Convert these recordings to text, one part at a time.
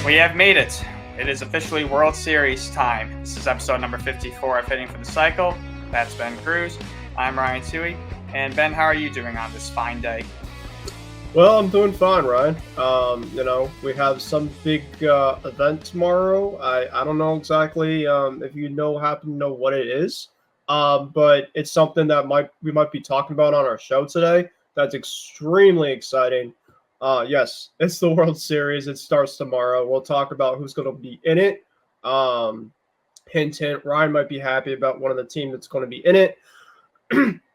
We have made it. It is officially World Series time. This is episode number 54 of Hitting for the Cycle. That's Ben Kruse. I'm Ryan Touhey. And Ben, how are you doing on this fine day? Well, I'm doing fine, Ryan. We have some big event tomorrow. I don't know exactly if you happen to know what it is, but it's something that we might be talking about on our show today. That's extremely exciting. Yes, it's the World Series. It starts tomorrow. We'll talk about who's going to be in it. Hint, hint. Ryan might be happy about one of the team that's going to be in it.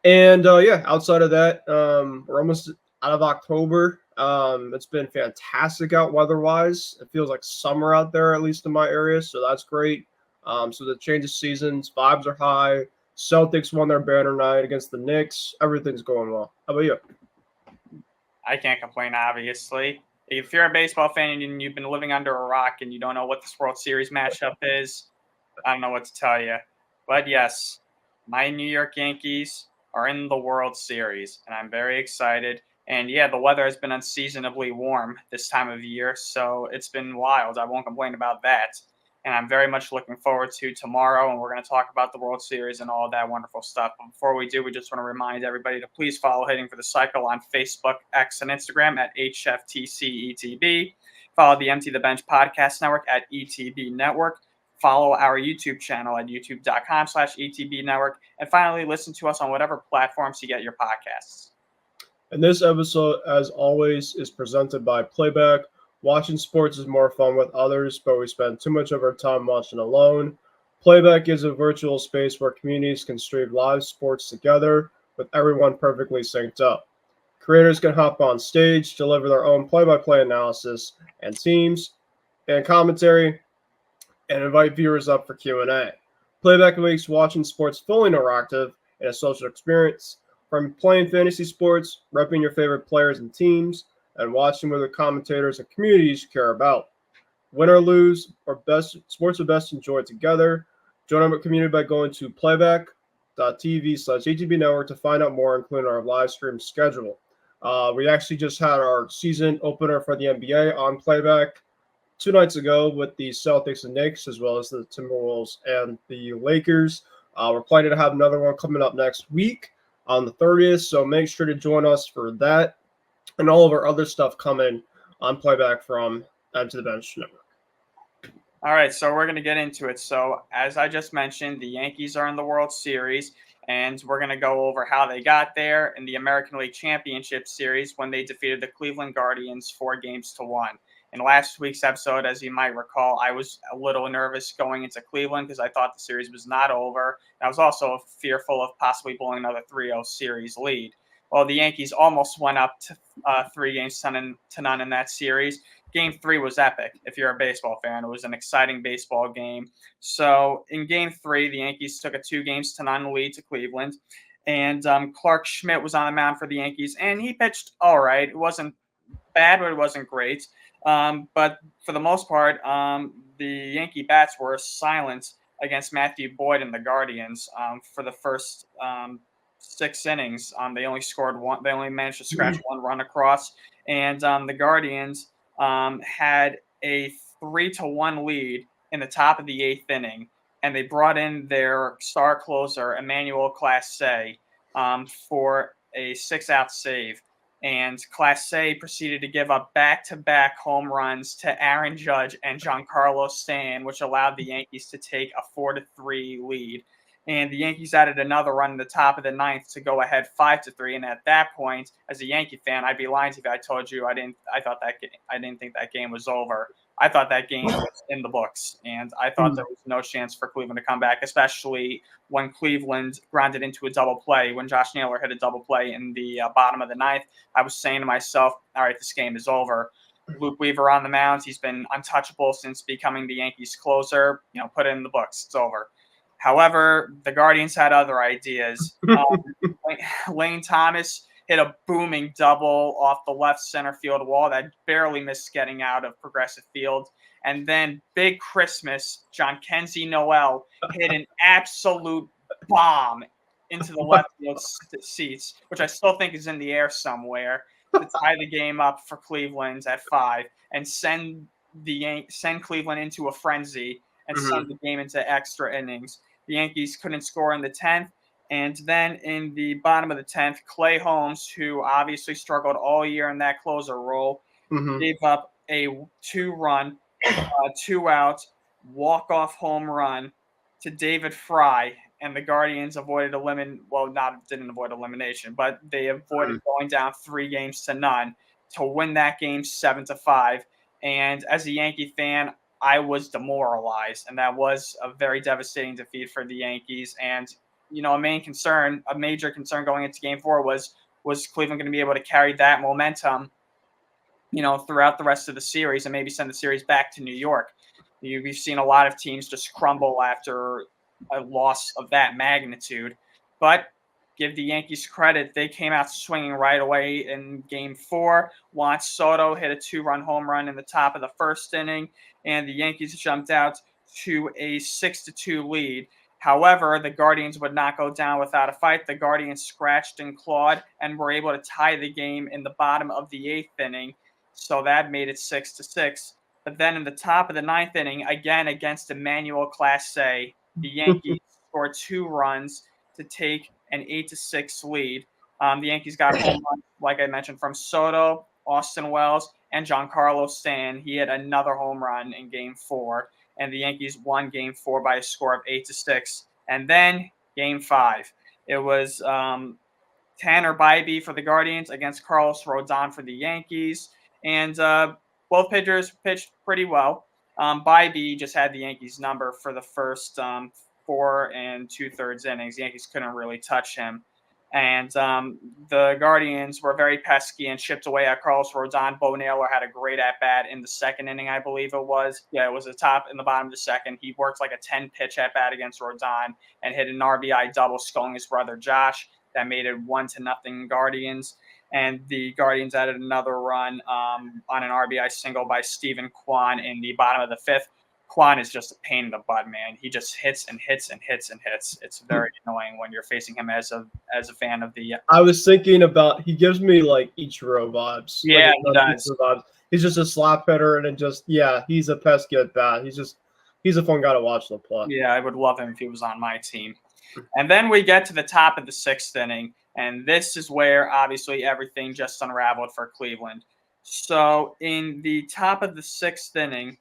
And outside of that, we're almost out of October. It's been fantastic out weather-wise. It feels like summer out there, at least in my area, so that's great. So the change of seasons, vibes are high. Celtics won their banner night against the Knicks. Everything's going well. How about you? I can't complain, obviously. If you're a baseball fan and you've been living under a rock and you don't know what this World Series matchup is, I don't know what to tell you. But yes, my New York Yankees are in the World Series, and I'm very excited. And yeah, the weather has been unseasonably warm this time of year, so it's been wild. I won't complain about that. And I'm very much looking forward to tomorrow, and we're going to talk about the World Series and all that wonderful stuff. But before we do, we just want to remind everybody to please follow Hitting for the Cycle on Facebook, X, and Instagram at HFTC Follow the Empty the Bench Podcast Network at ETB Network. Follow our YouTube channel at youtube.com/ETB Network. And finally, listen to us on whatever platforms you get your podcasts. And this episode, as always, is presented by Playback. Watching sports is more fun with others, but we spend too much of our time watching alone. Playback is a virtual space where communities can stream live sports together with everyone perfectly synced up. Creators can hop on stage, deliver their own play-by-play analysis and teams and commentary, and invite viewers up for Q&A. Playback makes watching sports fully interactive and a social experience. From playing fantasy sports, repping your favorite players and teams, and watching with the commentators and communities you care about. Win or lose, sports are best enjoyed together. Join our community by going to playback.tv/ATB Network to find out more, including our live stream schedule. We actually just had our season opener for the NBA on Playback 2 nights ago with the Celtics and Knicks, as well as the Timberwolves and the Lakers. We're planning to have another one coming up next week on the 30th, so make sure to join us for that and all of our other stuff coming on Playback from To the Bench Network. All right, so we're going to get into it. So as I just mentioned, the Yankees are in the World Series, and we're going to go over how they got there in the American League Championship Series when they defeated the Cleveland Guardians 4-1. In last week's episode, as you might recall, I was a little nervous going into Cleveland because I thought the series was not over. I was also fearful of possibly blowing another 3-0 series lead. Well, the Yankees almost went up to 3-0 in that series. Game 3 was epic. If you're a baseball fan, it was an exciting baseball game. So in Game 3, the Yankees took a 2-0 lead to Cleveland, and Clark Schmidt was on the mound for the Yankees, and he pitched all right. It wasn't bad, but it wasn't great. But for the most part, the Yankee bats were silent against Matthew Boyd and the Guardians for the first 6 innings. They only scored one. They only managed to scratch one run across, and the Guardians had a 3-1 lead in the top of the 8th inning, and they brought in their star closer Emmanuel Clase for a 6-out save. And Clase proceeded to give up back-to-back home runs to Aaron Judge and Giancarlo Stanton, which allowed the Yankees to take a 4-3 lead. And the Yankees added another run in the top of the 9th to go ahead 5-3. And at that point, as a Yankee fan, I'd be lying to you if I told you I didn't think that game was over. I thought that game was in the books, and I thought there was no chance for Cleveland to come back, especially when Cleveland grounded into a double play. When Josh Naylor hit a double play in the bottom of the 9th, I was saying to myself, all right, this game is over. Luke Weaver on the mound. He's been untouchable since becoming the Yankees closer. Put it in the books. It's over. However, the Guardians had other ideas. Lane Thomas hit a booming double off the left center field wall that barely missed getting out of Progressive Field. And then Big Christmas, John Kenzie Noel, hit an absolute bomb into the left field seats, which I still think is in the air somewhere, to tie the game up for Cleveland at 5 and send send Cleveland into a frenzy and Mhm. send the game into extra innings. The Yankees couldn't score in the 10th. And then in the bottom of the 10th, Clay Holmes, who obviously struggled all year in that closer role, Mhm. gave up a 2-run, 2-out, walk-off home run to David Fry, and the Guardians didn't avoid elimination, but they avoided Mhm. going down 3-0 to win that game 7-5. And as a Yankee fan, I was demoralized, and that was a very devastating defeat for the Yankees. And a major concern going into Game 4 was Cleveland going to be able to carry that momentum, throughout the rest of the series and maybe send the series back to New York. We've seen a lot of teams just crumble after a loss of that magnitude, but give the Yankees credit. They came out swinging right away in Game 4. Juan Soto hit a 2-run home run in the top of the first inning, and the Yankees jumped out to a 6-2 lead. However, the Guardians would not go down without a fight. The Guardians scratched and clawed and were able to tie the game in the bottom of the 8th inning. So that made it 6-6. But then in the top of the 9th inning, again against Emmanuel Clase, the Yankees scored 2 runs to take an 8-6 lead. The Yankees got home runs, like I mentioned, from Soto, Austin Wells, and Giancarlo Stanton. He had another home run in Game 4, and the Yankees won Game 4 by a score of 8-6. And then Game 5, it was Tanner Bybee for the Guardians against Carlos Rodon for the Yankees. And both pitchers pitched pretty well. Bybee just had the Yankees number for the first 4 2/3 innings. The Yankees couldn't really touch him. And the Guardians were very pesky and chipped away at Carlos Rodon. Bo Naylor had a great at-bat in the 2nd inning, I believe it was. Yeah, it was the top in the bottom of the 2nd. He worked like a 10-pitch at-bat against Rodon and hit an RBI double, sculling his brother Josh. That made it 1-0 Guardians. And the Guardians added another run on an RBI single by Steven Kwan in the bottom of the 5th. Kwan is just a pain in the butt, man. He just hits and hits and hits and hits. It's very annoying when you're facing him as a fan of the. I was thinking about, he gives me like Ichiro vibes. Yeah, like, he does. Ichiro vibes. He's just a slap hitter, and he's a pesky at bat. He's a fun guy to watch the play. Yeah, I would love him if he was on my team. And then we get to the top of the 6th inning, and this is where obviously everything just unraveled for Cleveland. So in the top of the 6th inning,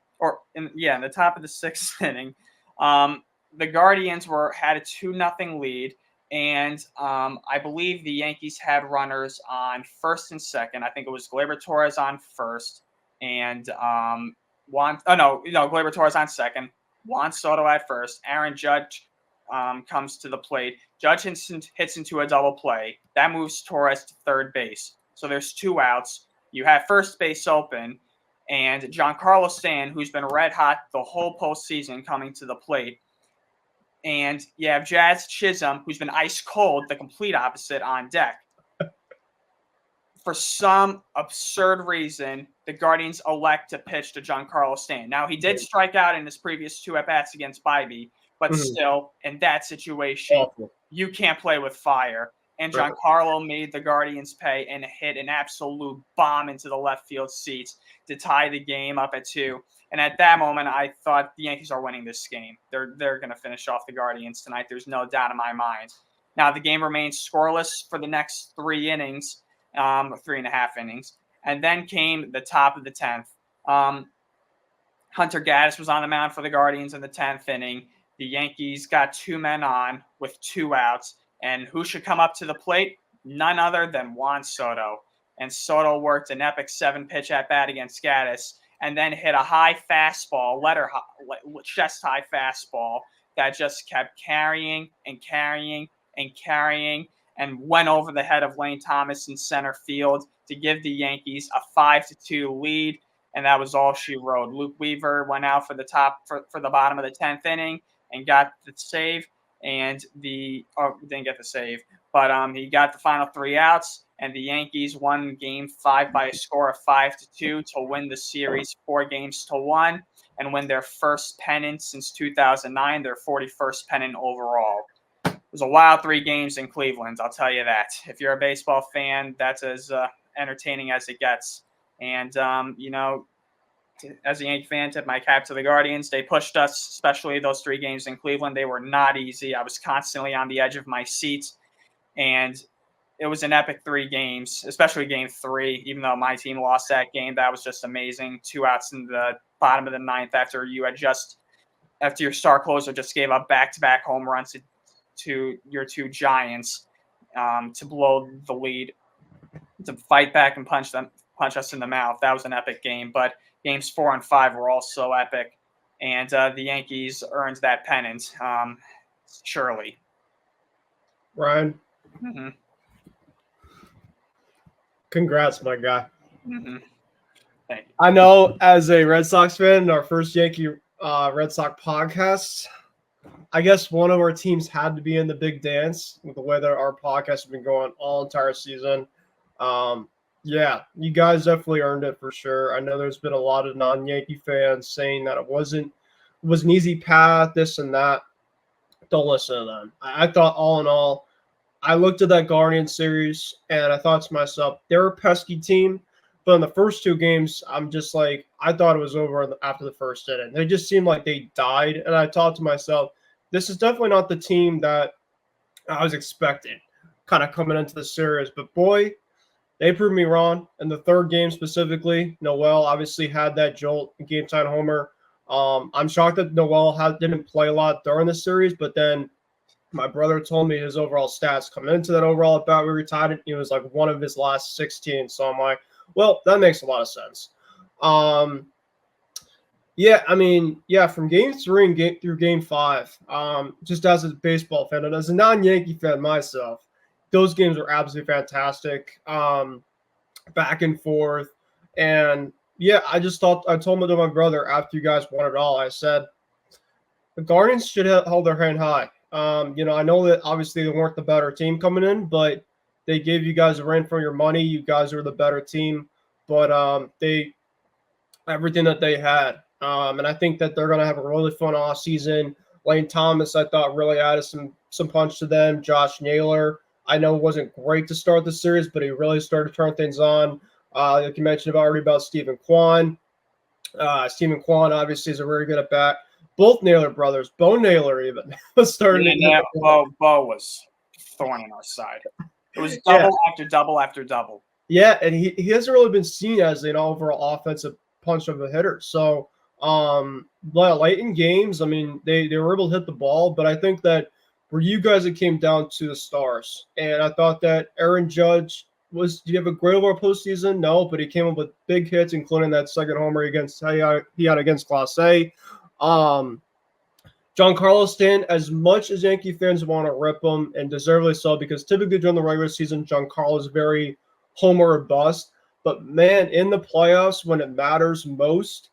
in the top of the 6th inning, the Guardians had a 2-0 lead, and I believe the Yankees had runners on first and second. I think it was Gleyber Torres on first, and Gleyber Torres on second, Juan Soto at first, Aaron Judge comes to the plate. Judge hits into a double play. That moves Torres to third base. So there's 2 outs. You have first base open, and Giancarlo Stanton, who's been red hot the whole postseason, coming to the plate. And you have Jazz Chisholm, who's been ice cold, the complete opposite, on deck. For some absurd reason, the Guardians elect to pitch to Giancarlo Stanton. Now, he did strike out in his previous 2 at-bats against Bybee, but still, in that situation, Awful. You can't play with fire. And Giancarlo made the Guardians pay and hit an absolute bomb into the left field seats to tie the game up at 2. And at that moment, I thought the Yankees are winning this game. They're going to finish off the Guardians tonight. There's no doubt in my mind. Now, the game remains scoreless for the next 3 innings, 3.5 innings. And then came the top of the 10th. Hunter Gaddis was on the mound for the Guardians in the 10th inning. The Yankees got 2 men on with 2 outs. And who should come up to the plate? None other than Juan Soto. And Soto worked an epic 7-pitch at-bat against Gaddis and then hit a high fastball, chest-high fastball that just kept carrying and carrying and carrying and went over the head of Lane Thomas in center field to give the Yankees a 5-2 lead. And that was all she wrote. Luke Weaver went out for the bottom of the 10th inning and got the save. And didn't get the save, but he got the final 3 outs, and the Yankees won Game 5 by a score of 5-2 to win the series 4-1 and win their first pennant since 2009, their 41st pennant overall. It was a wild 3 games in Cleveland, I'll tell you that. If you're a baseball fan, that's as entertaining as it gets. And as a Yankee fan, tip my cap to the Guardians. They pushed us, especially those 3 games in Cleveland. They were not easy. I was constantly on the edge of my seat, and it was an epic 3 games, especially game 3. Even though my team lost that game, that was just amazing. 2 outs in the bottom of the 9th after your star closer just gave up back-to-back home runs to your 2 Giants to blow the lead, to fight back and punch us in the mouth. That was an epic game. But games 4 and 5 were also epic, and the Yankees earned that pennant, surely. Ryan, Mm-hmm. congrats, my guy. Mm-hmm. Thank you. I know, as a Red Sox fan, our first Yankee Red Sox podcast, I guess one of our teams had to be in the big dance with the way that our podcast has been going all entire season. Yeah, you guys definitely earned it for sure. I know there's been a lot of non-Yankee fans saying that it was an easy path, this and that. Don't listen to them. I thought, all in all, I looked at that Guardian series and I thought to myself, they're a pesky team. But in the first 2 games, I'm just like, I thought it was over after the first inning. They just seemed like they died. And I thought to myself, this is definitely not the team that I was expecting kind of coming into the series. But boy, they proved me wrong. In the 3rd game specifically, Noel obviously had that jolt game-time homer. I'm shocked that Noel didn't play a lot during the series, but then my brother told me his overall stats coming into that overall at bat we retired. It was like one of his last 16. So I'm like, well, that makes a lot of sense. Yeah, I mean, yeah, from game 3 through game 5, just as a baseball fan and as a non-Yankee fan myself, those games were absolutely fantastic, back and forth. And yeah, I told my brother after you guys won it all, I said, the Guardians should hold their hand high. I know that obviously they weren't the better team coming in, but they gave you guys a run for your money. You guys were the better team, but everything that they had. And I think that they're going to have a really fun off season. Lane Thomas, I thought, really added some punch to them. Josh Naylor, I know, wasn't great to start the series, but he really started to turn things on. Like you mentioned already about Stephen Kwan. Stephen Kwan obviously is a very good at bat. Both Naylor brothers, Bo Naylor even, was starting to get Bo was thorn in our side. It was double after double after double. Yeah, and he hasn't really been seen as an overall offensive punch of a hitter. So late in games, I mean, they were able to hit the ball, but I think that for you guys, it came down to the stars. And I thought that Aaron Judge do you have a great overall postseason? No, but he came up with big hits, including that second homer he had against Class A. Giancarlo Stanton, as much as Yankee fans want to rip him, and deservedly so, because typically during the regular season, Giancarlo is very homer or bust. But man, in the playoffs, when it matters most,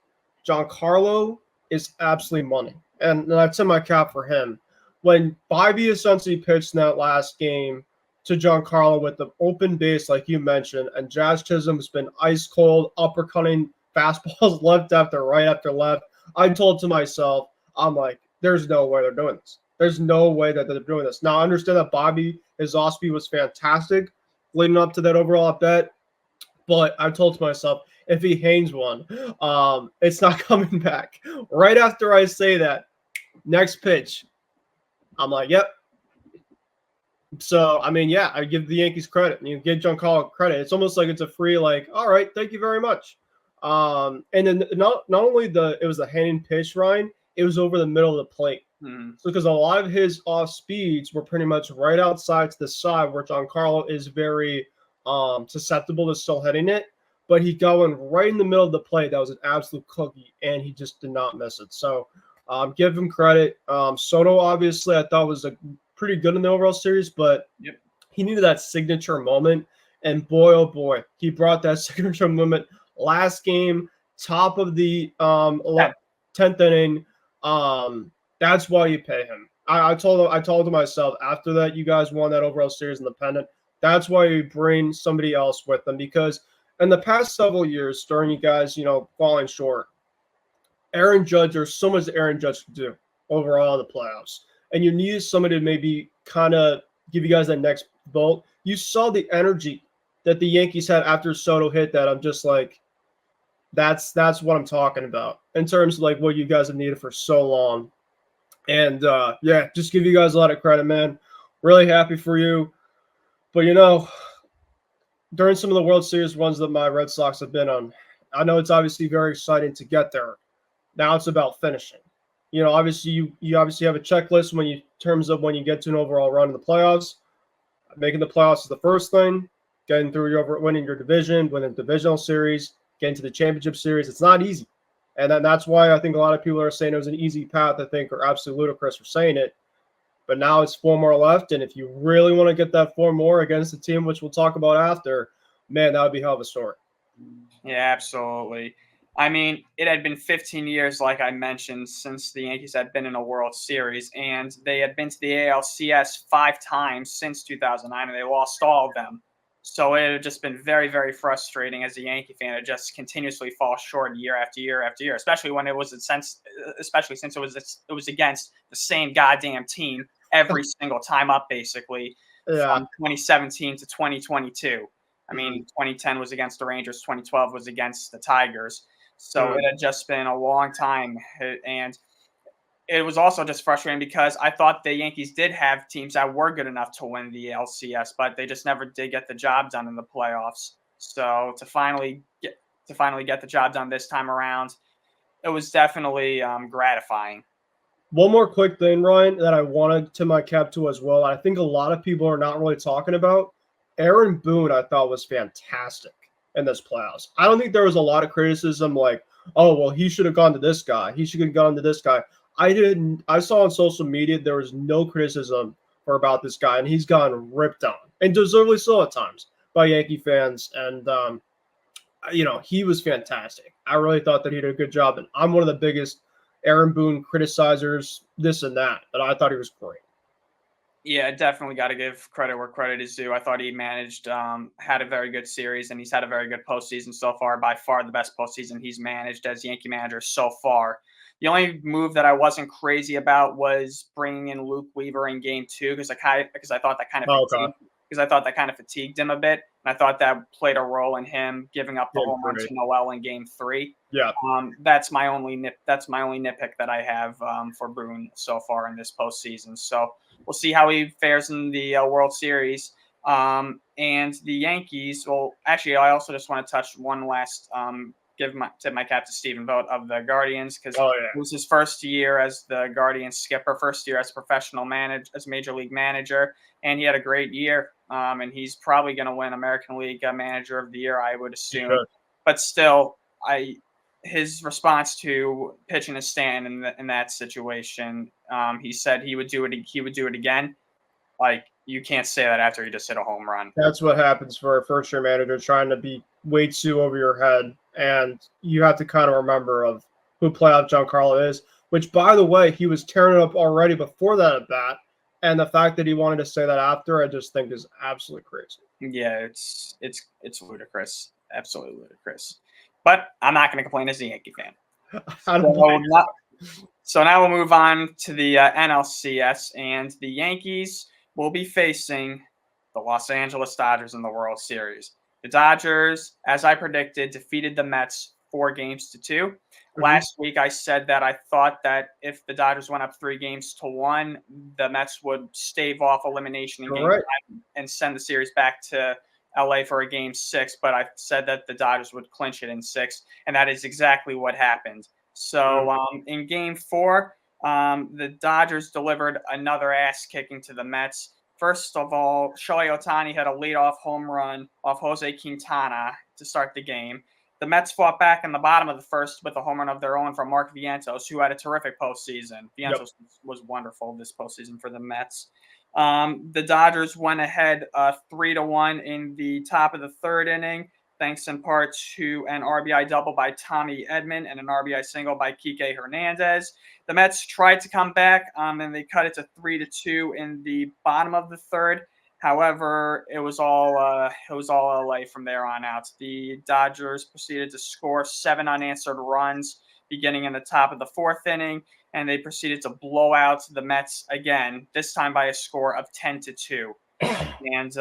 Giancarlo is absolutely money. And that's in my cap for him. When Bobby essentially pitched in that last game to Giancarlo with the open base, like you mentioned, and Jazz Chisholm's been ice cold, uppercutting fastballs left after right after left, I told to myself, I'm like, there's no way they're doing this. There's no way that they're doing this. Now, I understand that Bobby, his off-speed was fantastic leading up to that overall at bat, but I told to myself, if he hangs one, it's not coming back. Right after I say that, next pitch, I'm like, yep. So, I mean, yeah, I give the Yankees credit. You give Giancarlo credit. It's almost like it's a free, like, all right, thank you very much. And then not only it was the hanging pitch, Ryan, it was over the middle of the plate. Mm-hmm. So because a lot of his off speeds were pretty much right outside to the side, where Giancarlo is very susceptible to still hitting it. But he going right in the middle of the plate. That was an absolute cookie, and he just did not miss it. So give him credit. Soto, obviously, I thought was pretty good in the overall series, but he needed that signature moment. And boy, oh boy, he brought that signature moment last game, top of the 10th inning. That's why you pay him. I told him myself after that you guys won that overall series in the pennant. That's why you bring somebody else with them, because in the past several years, during you guys, falling short, Aaron Judge, there's so much Aaron Judge to do overall in the playoffs. And you needed somebody to maybe kind of give you guys that next bolt. You saw the energy that the Yankees had after Soto hit that. I'm just like, That's what I'm talking about in terms of like what you guys have needed for so long. And yeah, just give you guys a lot of credit, man. Really happy for you. But during some of the World Series runs that my Red Sox have been on, I know it's obviously very exciting to get there. Now it's about finishing. Obviously you obviously have a checklist when you in terms of when you get to an overall run in the playoffs. Making the playoffs is the first thing. Getting through winning your division, winning the divisional series, getting to the championship series. It's not easy. And then that's why I think a lot of people are saying it was an easy path, I think, are absolutely ludicrous for saying it. But now it's 4 more left. And if you really want to get that 4 more against the team, which we'll talk about after, man, that would be hell of a story. Yeah, absolutely. I mean, it had been 15 years, like I mentioned, since the Yankees had been in a World Series, and they had been to the ALCS 5 times since 2009, and they lost all of them. So it had just been very, very frustrating as a Yankee fan to just continuously fall short year after year after year, especially when especially since it was against the same goddamn team every single time up, basically Yeah. from 2017 to 2022. I mean, 2010 was against the Rangers, 2012 was against the Tigers. So it had just been a long time. And it was also just frustrating because I thought the Yankees did have teams that were good enough to win the LCS, but they just never did get the job done in the playoffs. So to finally get the job done this time around, it was definitely gratifying. One more quick thing, Ryan, that I wanted to my cap to as well. I think a lot of people are not really talking about. Aaron Boone, I thought, was fantastic in this playoffs. I don't think there was a lot of criticism like, oh, well, he should have gone to this guy. He should have gone to this guy. I saw on social media there was no criticism for about this guy, and he's gone ripped on, and deservedly so at times by Yankee fans. And he was fantastic. I really thought that he did a good job, and I'm one of the biggest Aaron Boone criticizers, this and that, but I thought he was great. Yeah, definitely got to give credit where credit is due. I thought he managed, had a very good series, and he's had a very good postseason so far. By far, the best postseason he's managed as Yankee manager so far. The only move that I wasn't crazy about was bringing in Luke Weaver in Game 2 because I thought that kind of fatigued him a bit, and I thought that played a role in him giving up the home run to Noel in Game 3. Yeah, that's my only nitpick that I have for Boone so far in this postseason. So we'll see how he fares in the World Series. And the Yankees. Well, actually, I also just want to touch one last tip my cap to Stephen Vogt of the Guardians because it was his first year as the Guardians skipper, first year as a professional manager, as major league manager, and he had a great year. And he's probably going to win American League Manager of the Year, I would assume. But still, his response to pitching a stand in that situation, he said he would do it. He would do it again. Like, you can't say that after he just hit a home run. That's what happens for a first-year manager trying to be way too over your head, and you have to kind of remember of who playoff Giancarlo is. Which, by the way, he was tearing it up already before that at bat, and the fact that he wanted to say that after, I just think is absolutely crazy. Yeah, it's ludicrous, absolutely ludicrous. But I'm not going to complain as a Yankee fan. So now we'll move on to the NLCS, and the Yankees will be facing the Los Angeles Dodgers in the World Series. The Dodgers, as I predicted, defeated the Mets 4-2. Mm-hmm. Last week, I said that I thought that if the Dodgers went up 3-1, the Mets would stave off elimination in Game 5 and send the series back to LA for a Game 6. But I said that the Dodgers would clinch it in 6, and that is exactly what happened. So in Game 4, the Dodgers delivered another ass kicking to the Mets. First of all, Shohei Ohtani had a leadoff home run off Jose Quintana to start the game. The Mets fought back in the bottom of the first with a home run of their own from Mark Vientos, who had a terrific postseason. Vientos was wonderful this postseason for the Mets. The Dodgers went ahead 3-1 in the top of the third inning, thanks in part to an RBI double by Tommy Edman and an RBI single by Kike Hernandez. The Mets tried to come back, and they cut it to 3-2 in the bottom of the third. However, it was all LA from there on out. The Dodgers proceeded to score 7 unanswered runs beginning in the top of the fourth inning, and they proceeded to blow out the Mets again, this time by a score of 10-2. And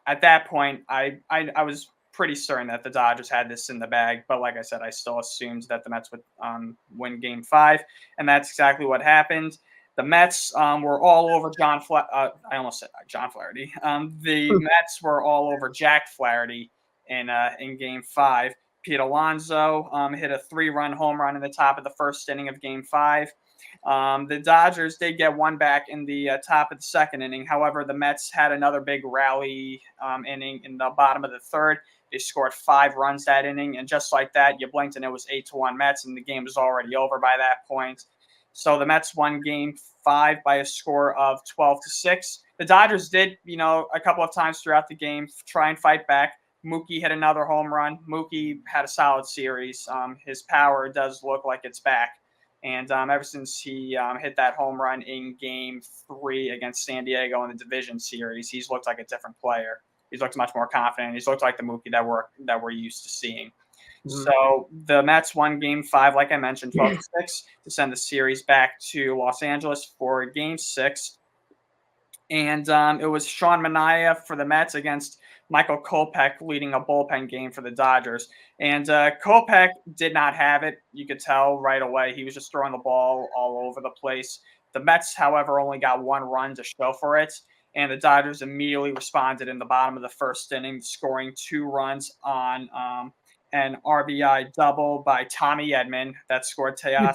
at that point, I was pretty certain that the Dodgers had this in the bag. But like I said, I still assumed that the Mets would win Game 5, and that's exactly what happened. The Mets were all over I almost said John Flaherty. The Mets were all over Jack Flaherty in Game 5. Pete Alonso hit a 3-run home run in the top of the first inning of Game 5. The Dodgers did get one back in the top of the second inning. However, the Mets had another big rally inning in the bottom of the third. They scored 5 runs that inning, and just like that, you blinked and it was 8-1 Mets, and the game was already over by that point. So the Mets won Game 5 by a score of 12-6. The Dodgers did, a couple of times throughout the game try and fight back. Mookie hit another home run. Mookie had a solid series. His power does look like it's back. And ever since he hit that home run in Game 3 against San Diego in the division series, he's looked like a different player. He's looked much more confident. He's looked like the Mookie that we're used to seeing. Mm-hmm. So the Mets won Game 5, like I mentioned, 12-6, to send the series back to Los Angeles for Game 6. And it was Sean Manaea for the Mets against Michael Kopech leading a bullpen game for the Dodgers. And Kopech did not have it. You could tell right away. He was just throwing the ball all over the place. The Mets, however, only got 1 run to show for it. And the Dodgers immediately responded in the bottom of the first inning, scoring 2 runs on an RBI double by Tommy Edman that scored Shohei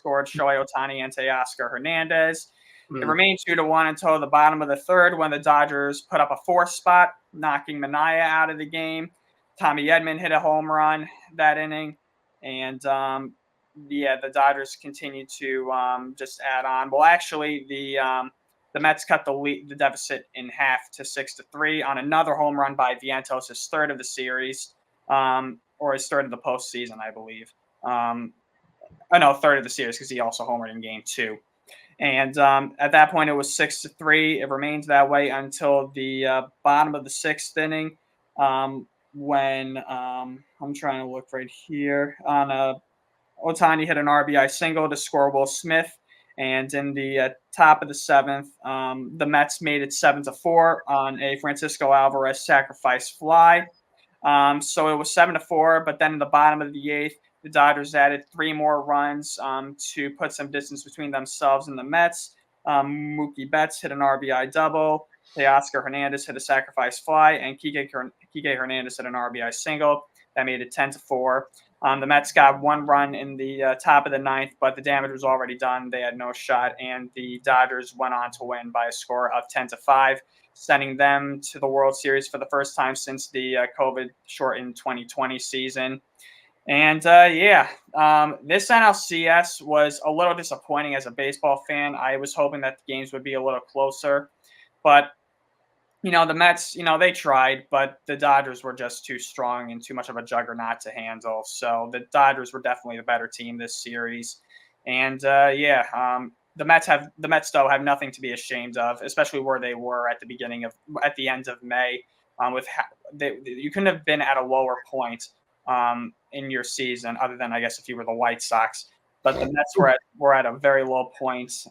Ohtani and Teoscar Hernandez. It remained 2-1 until the bottom of the third when the Dodgers put up a 4th spot, knocking Manaea out of the game. Tommy Edman hit a home run that inning. And, the Dodgers continued to just add on. Well, actually, the Mets cut the deficit in half to 6-3 on another home run by Vientos, his 3rd of the series, or his 3rd of the postseason, I believe. 3rd of the series because he also homered in Game 2. And at that point, it was 6-3. It remained that way until the bottom of the 6th inning, when I'm trying to look right here on Ohtani hit an RBI single to score Will Smith. And in the top of the 7th, the Mets made it 7-4 on a Francisco Alvarez sacrifice fly. So it was 7-4, but then in the bottom of the 8th, the Dodgers added 3 more runs to put some distance between themselves and the Mets. Mookie Betts hit an RBI double. Teoscar Hernandez hit a sacrifice fly, and Kike Hernandez hit an RBI single. That made it 10-4. The Mets got 1 run in the top of the 9th, but the damage was already done. They had no shot, and the Dodgers went on to win by a score of 10-5, sending them to the World Series for the first time since the COVID-shortened 2020 season. And, this NLCS was a little disappointing as a baseball fan. I was hoping that the games would be a little closer. But, the Mets, they tried, but the Dodgers were just too strong and too much of a juggernaut to handle. So the Dodgers were definitely the better team this series. And, the Mets, though, have nothing to be ashamed of, especially where they were at the end of May. You couldn't have been at a lower point in your season, other than I guess if you were the White Sox. But the Mets were at a very low point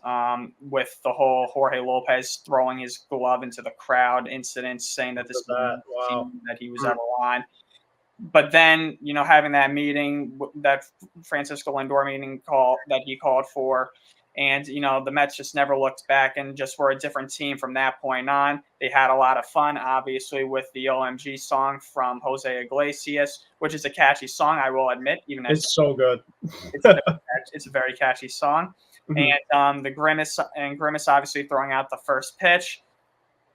with the whole Jorge Lopez throwing his glove into the crowd incident, saying that this is the team that he was ever on. But then, having that meeting, that Francisco Lindor meeting that he called for, and, the Mets just never looked back and just were a different team from that point on. They had a lot of fun, obviously, with the OMG song from Jose Iglesias, which is a catchy song, I will admit. It's so good. It's a very catchy song. Mm-hmm. And the Grimace obviously throwing out the first pitch.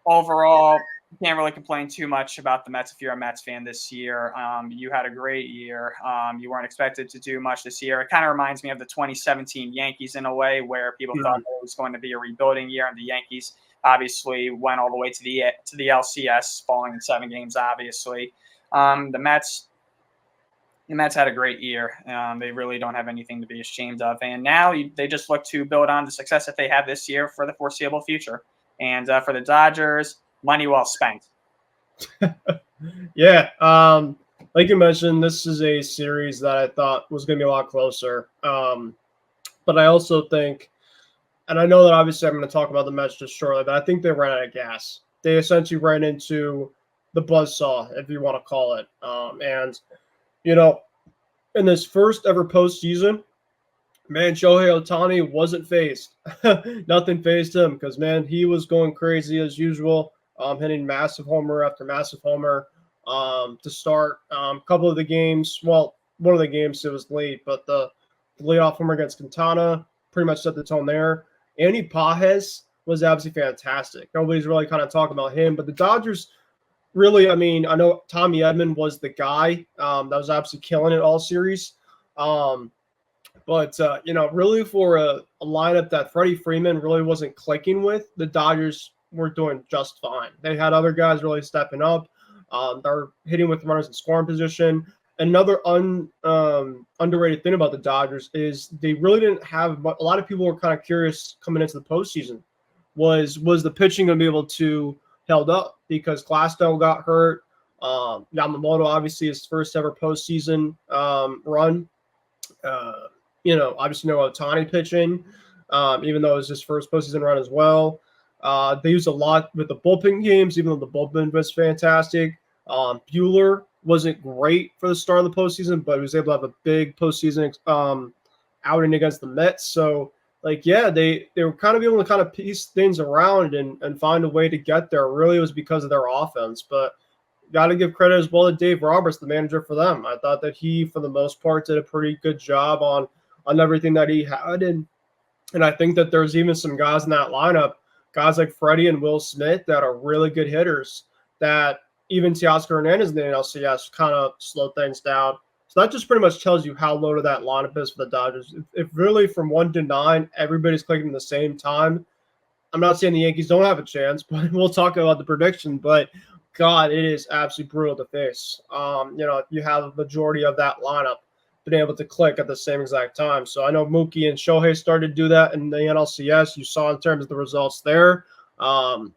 Overall, you can't really complain too much about the Mets if you're a Mets fan this year. You had a great year. You weren't expected to do much this year. It kind of reminds me of the 2017 Yankees in a way, where people thought it was going to be a rebuilding year, and the Yankees obviously went all the way to the LCS, falling in 7 games. Obviously, the Mets had a great year. They really don't have anything to be ashamed of, and now they just look to build on the success that they have this year for the foreseeable future. And for the Dodgers, money well spent. Yeah. Like you mentioned, this is a series that I thought was going to be a lot closer. But I also think, and I know that obviously I'm going to talk about the Mets just shortly, but I think they ran out of gas. They essentially ran into the buzzsaw, if you want to call it. And you know, in this first ever postseason, man, Shohei Ohtani wasn't phased. Nothing phased him because, man, he was going crazy as usual, hitting massive homer after massive homer to start a couple of the games. Well, one of the games, it was late, but the leadoff homer against Quintana pretty much set the tone there. Andy Pages was absolutely fantastic. Nobody's really kind of talking about him, but the Dodgers really, I mean, I know Tommy Edman was the guy that was absolutely killing it all series. Um, but really for a lineup that Freddie Freeman really wasn't clicking with, the Dodgers were doing just fine. They had other guys really stepping up. They're hitting with runners in scoring position. Another underrated thing about the Dodgers is they really didn't have a lot of people were kind of curious coming into the postseason. Was the pitching going to be able to held up because Glasnow got hurt. Yamamoto obviously his first ever postseason run. Obviously no Ohtani pitching, even though it was his first postseason run as well. They used a lot with the bullpen games, even though the bullpen was fantastic. Buehler wasn't great for the start of the postseason, but he was able to have a big postseason outing against the Mets. So, they were kind of able to kind of piece things around and find a way to get there. Really, it was because of their offense, but got to give credit as well to Dave Roberts, the manager for them. I thought that he, for the most part, did a pretty good job on everything that he had, and I think that there's even some guys in that lineup, guys like Freddie and Will Smith, that are really good hitters. That even Teoscar Hernandez in the NLCS kind of slowed things down. So that just pretty much tells you how loaded that lineup is for the Dodgers. If really from 1 to 9, everybody's clicking at the same time, I'm not saying the Yankees don't have a chance, but we'll talk about the prediction. But God, it is absolutely brutal to face. You have a majority of that lineup been able to click at the same exact time. So I know Mookie and Shohei started to do that in the NLCS. You saw in terms of the results there. That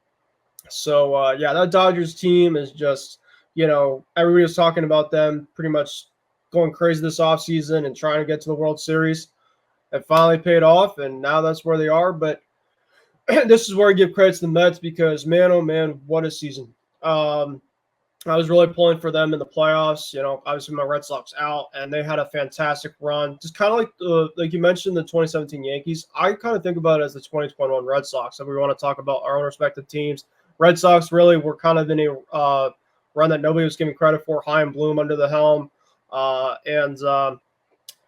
Dodgers team is just, everybody was talking about them pretty much going crazy this offseason and trying to get to the World Series. It finally paid off, and now that's where they are. But this is where I give credit to the Mets because, man, oh, man, what a season. I was really pulling for them in the playoffs. Obviously my Red Sox out, and they had a fantastic run. Just kind of like you mentioned, the 2017 Yankees. I kind of think about it as the 2021 Red Sox. If we want to talk about our own respective teams, Red Sox really were kind of in a run that nobody was giving credit for. Chaim Bloom under the helm, and the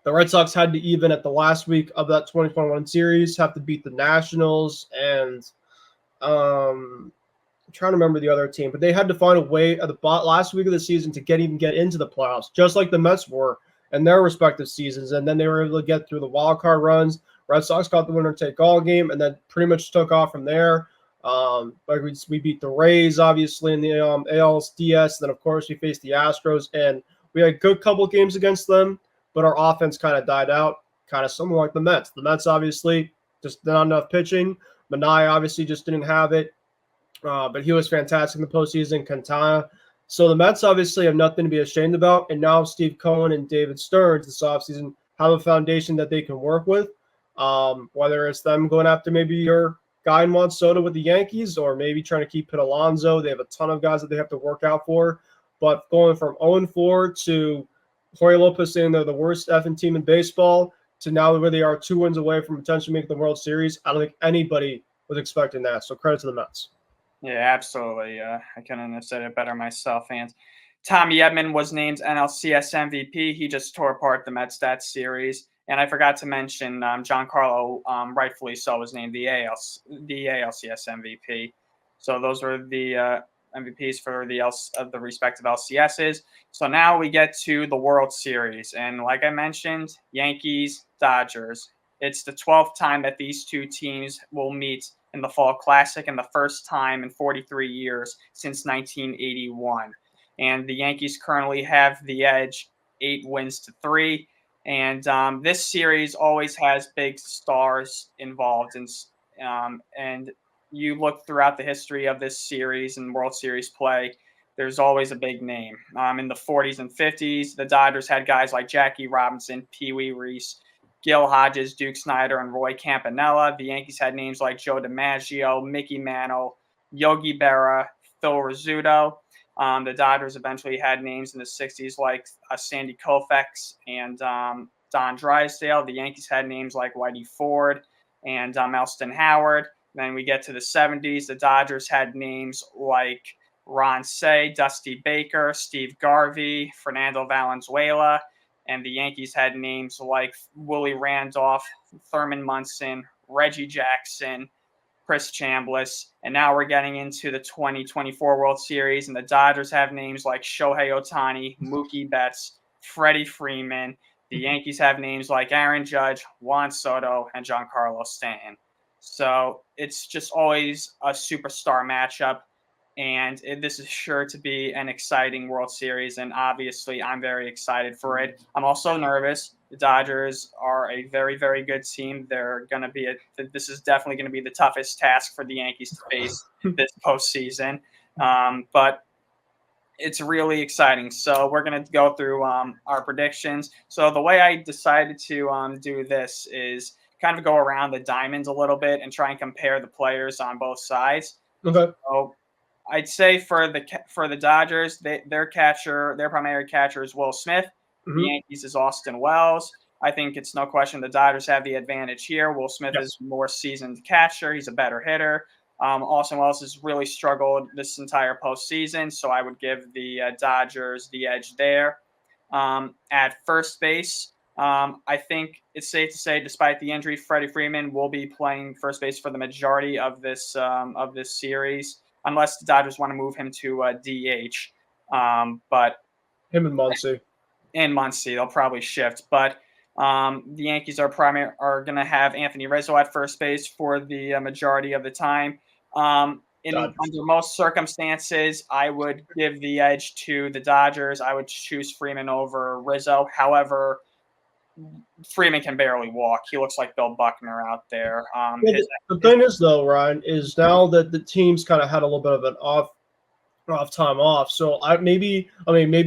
Red Sox had to even at the last week of that 2021 series have to beat the Nationals and. Trying to remember the other team, but they had to find a way at the last week of the season to get into the playoffs, just like the Mets were in their respective seasons. And then they were able to get through the wild card runs. Red Sox got the winner take all game, and then pretty much took off from there. We beat the Rays obviously in the ALCS. Then of course we faced the Astros, and we had a good couple games against them, but our offense kind of died out, kind of similar like the Mets. The Mets obviously just not enough pitching. Manai obviously just didn't have it. But he was fantastic in the postseason. Quintana. So the Mets obviously have nothing to be ashamed about. And now Steve Cohen and David Stearns this offseason have a foundation that they can work with. Whether it's them going after maybe your guy in Juan Soto with the Yankees or maybe trying to keep Pete Alonso. They have a ton of guys that they have to work out for. But going from 0-4 to Jorge Lopez saying they're the worst effing team in baseball to now where they are 2 wins away from potentially making the World Series, I don't think anybody was expecting that. So credit to the Mets. Yeah, absolutely. I couldn't have said it better myself. And Tommy Edman was named NLCS MVP. He just tore apart the Mets that series. And I forgot to mention Giancarlo, rightfully so, was named the ALCS MVP. So those were the MVPs for the respective LCSs. So now we get to the World Series. And like I mentioned, Yankees, Dodgers. It's the 12th time that these two teams will meet in the Fall Classic and the first time in 43 years since 1981. And the Yankees currently have the edge, 8 wins to 3. And this series always has big stars involved. And you look throughout the history of this series and World Series play, there's always a big name. In the 40s and 50s, the Dodgers had guys like Jackie Robinson, Pee Wee Reese, Gil Hodges, Duke Snider, and Roy Campanella. The Yankees had names like Joe DiMaggio, Mickey Mantle, Yogi Berra, Phil Rizzuto. The Dodgers eventually had names in the 60s like Sandy Koufax and Don Drysdale. The Yankees had names like Whitey Ford and Elston Howard. Then we get to the 70s. The Dodgers had names like Ron Cey, Dusty Baker, Steve Garvey, Fernando Valenzuela. And the Yankees had names like Willie Randolph, Thurman Munson, Reggie Jackson, Chris Chambliss. And now we're getting into the 2024 World Series, and the Dodgers have names like Shohei Ohtani, Mookie Betts, Freddie Freeman. The Yankees have names like Aaron Judge, Juan Soto, and Giancarlo Stanton. So it's just always a superstar matchup, and this is sure to be an exciting World Series, and obviously I'm very excited for it. I'm also nervous. The Dodgers are a very, very good team. They're going to be this is definitely going to be the toughest task for the Yankees to face this postseason, but it's really exciting. So we're going to go through our predictions. So the way I decided to do this is kind of go around the diamonds a little bit and try and compare the players on both sides. Okay. So I'd say for the Dodgers, their primary catcher is Will Smith. Mm-hmm. The Yankees is Austin Wells. I think it's no question the Dodgers have the advantage here. Will Smith is more seasoned catcher. He's a better hitter. Austin Wells has really struggled this entire postseason, so I would give the Dodgers the edge there. At first base, I think it's safe to say, despite the injury, Freddie Freeman will be playing first base for the majority of this series, unless the Dodgers want to move him to DH. But him and Muncy. And Muncy, they'll probably shift. But the Yankees are going to have Anthony Rizzo at first base for the majority of the time. Under most circumstances, I would give the edge to the Dodgers. I would choose Freeman over Rizzo. However, Freeman can barely walk. He looks like Bill Buckner out there. The thing is, though, Ryan, is now that the team's kind of had a little bit of an time off. So maybe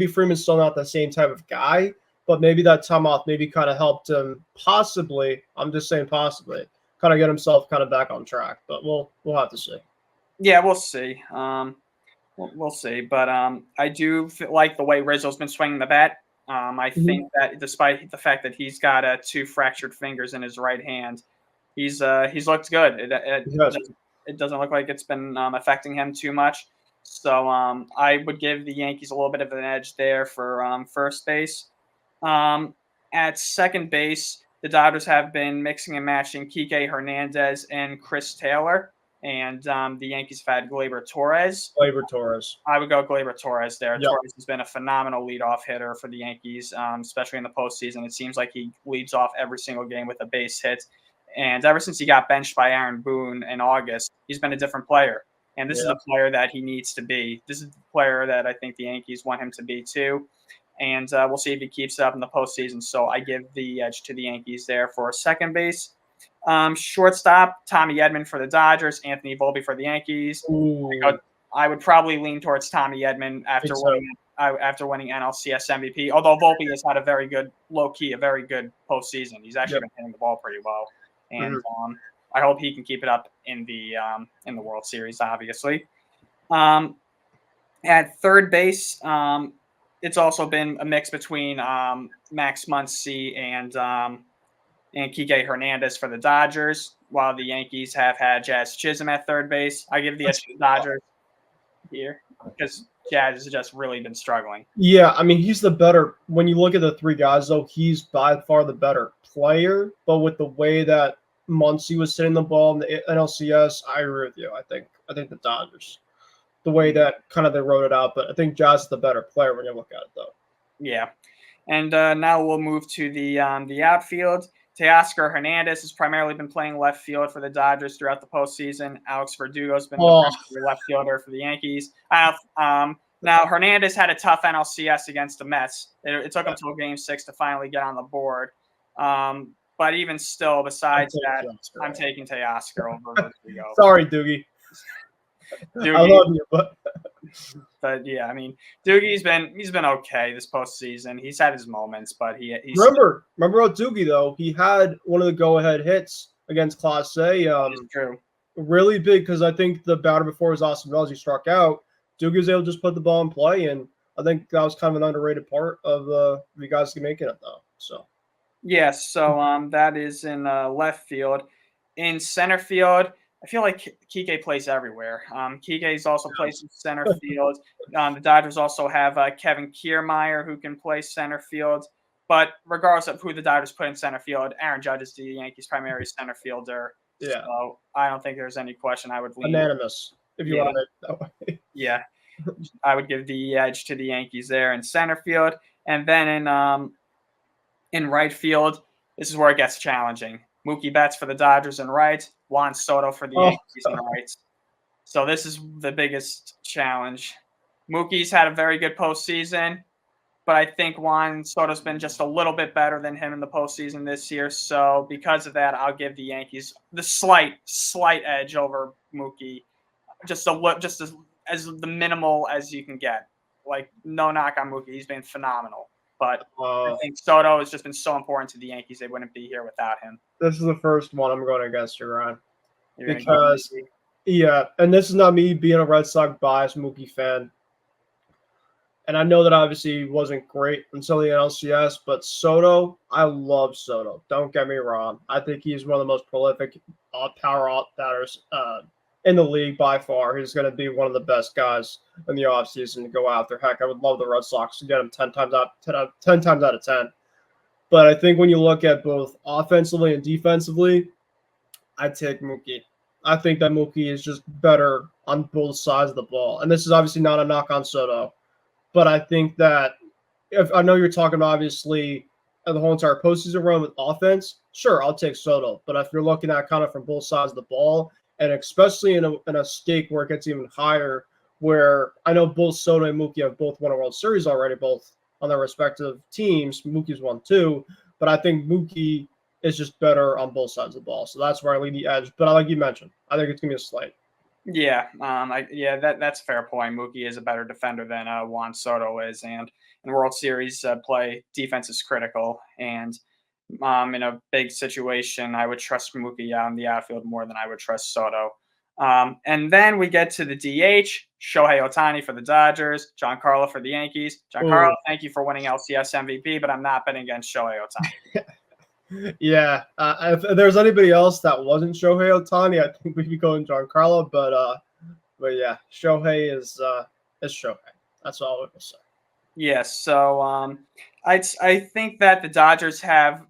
Freeman's still not the same type of guy, but maybe that time off maybe kind of helped him possibly. I'm just saying possibly kind of get himself kind of back on track. But we'll have to see. Yeah, we'll see. We'll see. But I do like the way Rizzo's been swinging the bat. I think that despite the fact that he's got 2 fractured fingers in his right hand, he's looked good. It doesn't look like it's been affecting him too much. So I would give the Yankees a little bit of an edge there for first base. At second base, the Dodgers have been mixing and matching Kike Hernandez and Chris Taylor. And the Yankees have had Gleyber Torres. I would go Gleyber Torres there. Yep. Torres has been a phenomenal leadoff hitter for the Yankees, especially in the postseason. It seems like he leads off every single game with a base hit. And ever since he got benched by Aaron Boone in August, he's been a different player. And this is the player that he needs to be. This is the player that I think the Yankees want him to be too. And we'll see if he keeps it up in the postseason. So I give the edge to the Yankees there for second base. Shortstop, Tommy Edman for the Dodgers, Anthony Volpe for the Yankees. I would probably lean towards Tommy Edman after winning NLCS MVP, although Volpe has had a very good postseason. He's actually been hitting the ball pretty well. And I hope he can keep it up in the World Series, obviously. At third base, it's also been a mix between Max Muncy and Kike Hernandez for the Dodgers, while the Yankees have had Jazz Chisholm at third base. I give the edge to the Dodgers here because Jazz has just really been struggling. Yeah, I mean, he's the better. When you look at the 3 guys, though, he's by far the better player. But with the way that Muncy was hitting the ball in the NLCS, I agree with you. I think the Dodgers, the way that kind of they wrote it out. But I think Jazz is the better player when you look at it, though. Yeah, and now we'll move to the outfield. Teoscar Hernandez has primarily been playing left field for the Dodgers throughout the postseason. Alex Verdugo's been the left fielder for the Yankees. Now, Hernandez had a tough NLCS against the Mets. It took him until Game 6 to finally get on the board. But even still, besides that, I'm taking Teoscar over Verdugo. Sorry, Doogie. I love you, but yeah, I mean, Doogie's been okay this postseason. He's had his moments, but he's remember about Doogie though. He had one of the go-ahead hits against Clase. True. Really big because I think the batter before was Austin Wells. He struck out, Doogie was able to just put the ball in play, and I think that was kind of an underrated part of you guys making it though. So Yes, so that is in left field. In center field, I feel like Kike plays everywhere. Kike's also plays in center field. The Dodgers also have Kevin Kiermaier who can play center field. But regardless of who the Dodgers put in center field, Aaron Judge is the Yankees' primary center fielder. yeah, So I don't think there's any question. I would lean. unanimous if you Yeah, want to make it that way. yeah. I would give the edge to the Yankees there in center field, and then in right field, this is where it gets challenging. Mookie Betts for the Dodgers in right, Juan Soto for the Oh, Yankees in right. So this is the biggest challenge. Mookie's had a very good postseason, but I think Juan Soto's been just a little bit better than him in the postseason this year. So because of that, I'll give the Yankees the slight edge over Mookie, just as the minimal as you can get. Like, no knock on Mookie, he's been phenomenal. But I think Soto has just been so important to the Yankees; they wouldn't be here without him. this is the first one I'm going against you, Ryan, You're because and this is not me being a Red Sox biased Mookie fan, and I know that obviously he wasn't great until the NLCS, but Soto, I love Soto. Don't get me wrong. I think he's one of the most prolific power outbatters in the league by far. He's going to be one of the best guys in the offseason to go after. Heck, I would love the Red Sox to get him 10 times out of 10. But I think when you look at both offensively and defensively, I'd take Mookie. I think that Mookie is just better on both sides of the ball. And this is obviously not a knock on Soto. But I think that if I know you're talking obviously the whole entire postseason run with offense, sure, I'll take Soto. But if you're looking at kind of from both sides of the ball, and especially in a stake where it gets even higher, where I know both Soto and Mookie have both won a World Series already, both on their respective teams. Mookie's won two, but I think Mookie is just better on both sides of the ball. So that's where I lean the edge. But like you mentioned, I think it's going to be a slight. Yeah, that's a fair point. Mookie is a better defender than Juan Soto is, and in World Series play, defense is critical. And in a big situation, I would trust Mookie out in the outfield more than I would trust Soto. And then we get to the DH, Shohei Ohtani for the Dodgers, Giancarlo for the Yankees. Giancarlo, thank you for winning LCS MVP, but I'm not betting against Shohei Ohtani. Yeah, if there's anybody else that wasn't Shohei Ohtani, I think we'd be going Giancarlo. But yeah, Shohei is Shohei. That's all I will say. Yes, so I think that the Dodgers have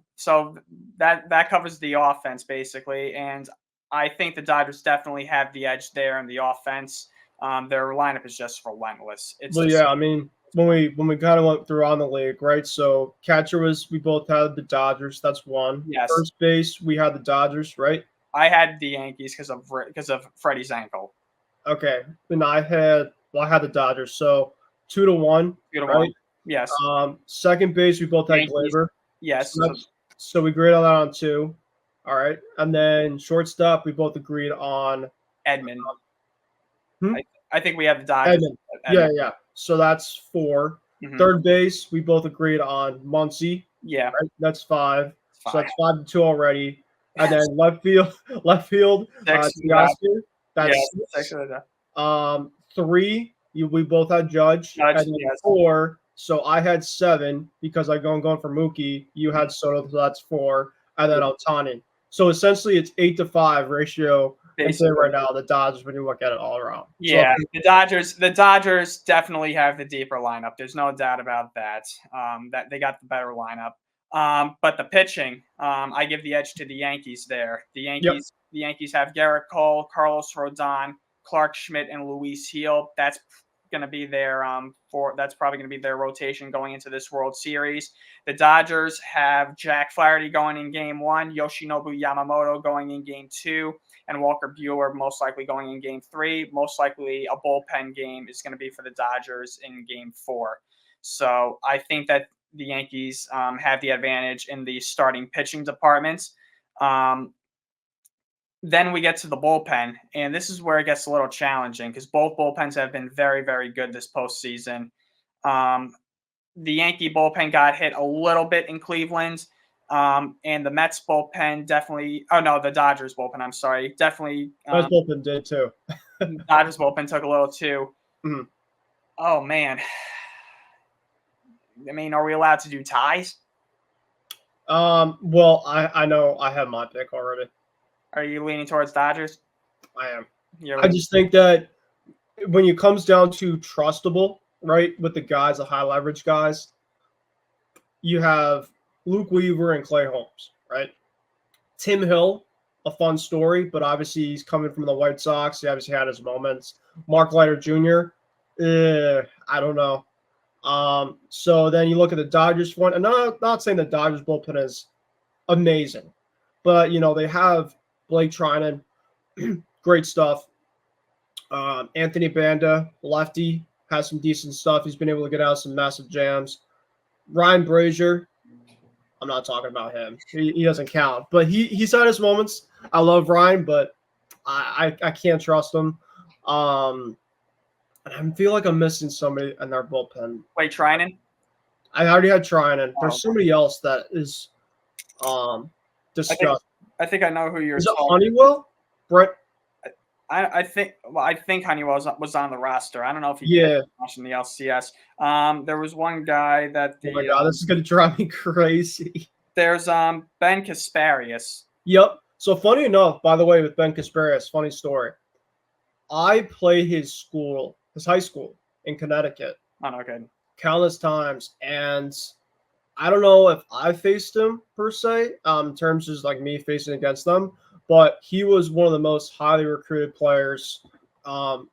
that covers the offense basically, and I think the Dodgers definitely have the edge there in the offense. Their lineup is just relentless. I mean, when we kind of went through on the league, right? So catcher we both had the Dodgers. That's one. Yes. First base, we had the Dodgers, right? I had the Yankees because of Freddie's ankle. Okay, and I had the Dodgers. So 2-1. 2-1. Yes. Second base, we both had Gleyber. Yes. So we agreed on that on 2. All right, and then shortstop, we both agreed on Edman. I think we have the Dodgers. Edman. Yeah. So that's 4. Mm-hmm. Third base, we both agreed on Muncy. Yeah. Right? That's 5. So that's 5-2 already. And then left field, 6. That's 6. 3, we both had Judge. And then 4, so I had 7 because I'm going for Mookie. You had Soto, so that's 4. And then Ohtani. So essentially, it's 8-5 ratio. Basically, right now, the Dodgers, when you look at it all around. Yeah, so, the Dodgers definitely have the deeper lineup. There's no doubt about that. That they got the better lineup. But the pitching, I give the edge to the Yankees there. The Yankees have Garrett Cole, Carlos Rodon, Clark Schmidt, and Luis Gil. That's going to be their that's probably going to be their rotation going into this World Series. The Dodgers have Jack Flaherty going in Game 1, Yoshinobu Yamamoto going in Game 2, and Walker Buehler most likely going in Game 3. Most likely a bullpen game is going to be for the Dodgers in Game 4. So I think that the Yankees have the advantage in the starting pitching departments. Then we get to the bullpen, and this is where it gets a little challenging because both bullpens have been very, very good this postseason. The Yankee bullpen got hit a little bit in Cleveland, and the Mets bullpen definitely – oh, no, the Dodgers bullpen, I'm sorry. Definitely – Mets bullpen did too. Dodgers bullpen took a little too. Mm-hmm. Oh man. I mean, are we allowed to do ties? Well, I know I have my pick already. Are you leaning towards Dodgers? I am. You're I leaning. just think that when it comes down to trustable, right, with the guys, the high leverage guys, you have Luke Weaver and Clay Holmes, right? Tim Hill, a fun story, but obviously he's coming from the White Sox. He obviously had his moments. Mark Leiter Jr., I don't know. So then you look at the Dodgers front, and not saying the Dodgers bullpen is amazing, but they have Blake Trinan, great stuff. Anthony Banda, lefty, has some decent stuff. He's been able to get out some massive jams. Ryan Brazier, I'm not talking about him. He doesn't count, but he's had his moments. I love Ryan, but I can't trust him. And I feel like I'm missing somebody in their bullpen. Wait, Trinan? I already had Trinan. Oh, There's somebody else that is disgusting. I think I know who you're Is it talking. Honeywell? Brett? I think Honeywell was on the roster. I don't know if he did watching the LCS. There was one guy that oh my god, this is gonna drive me crazy. There's Ben Kasparius. Yep. So funny enough, by the way, with Ben Kasparius, funny story. I played his high school in Connecticut. Oh, no good. Countless times, and I don't know if I faced him per se, in terms of like me facing against them, but he was one of the most highly recruited players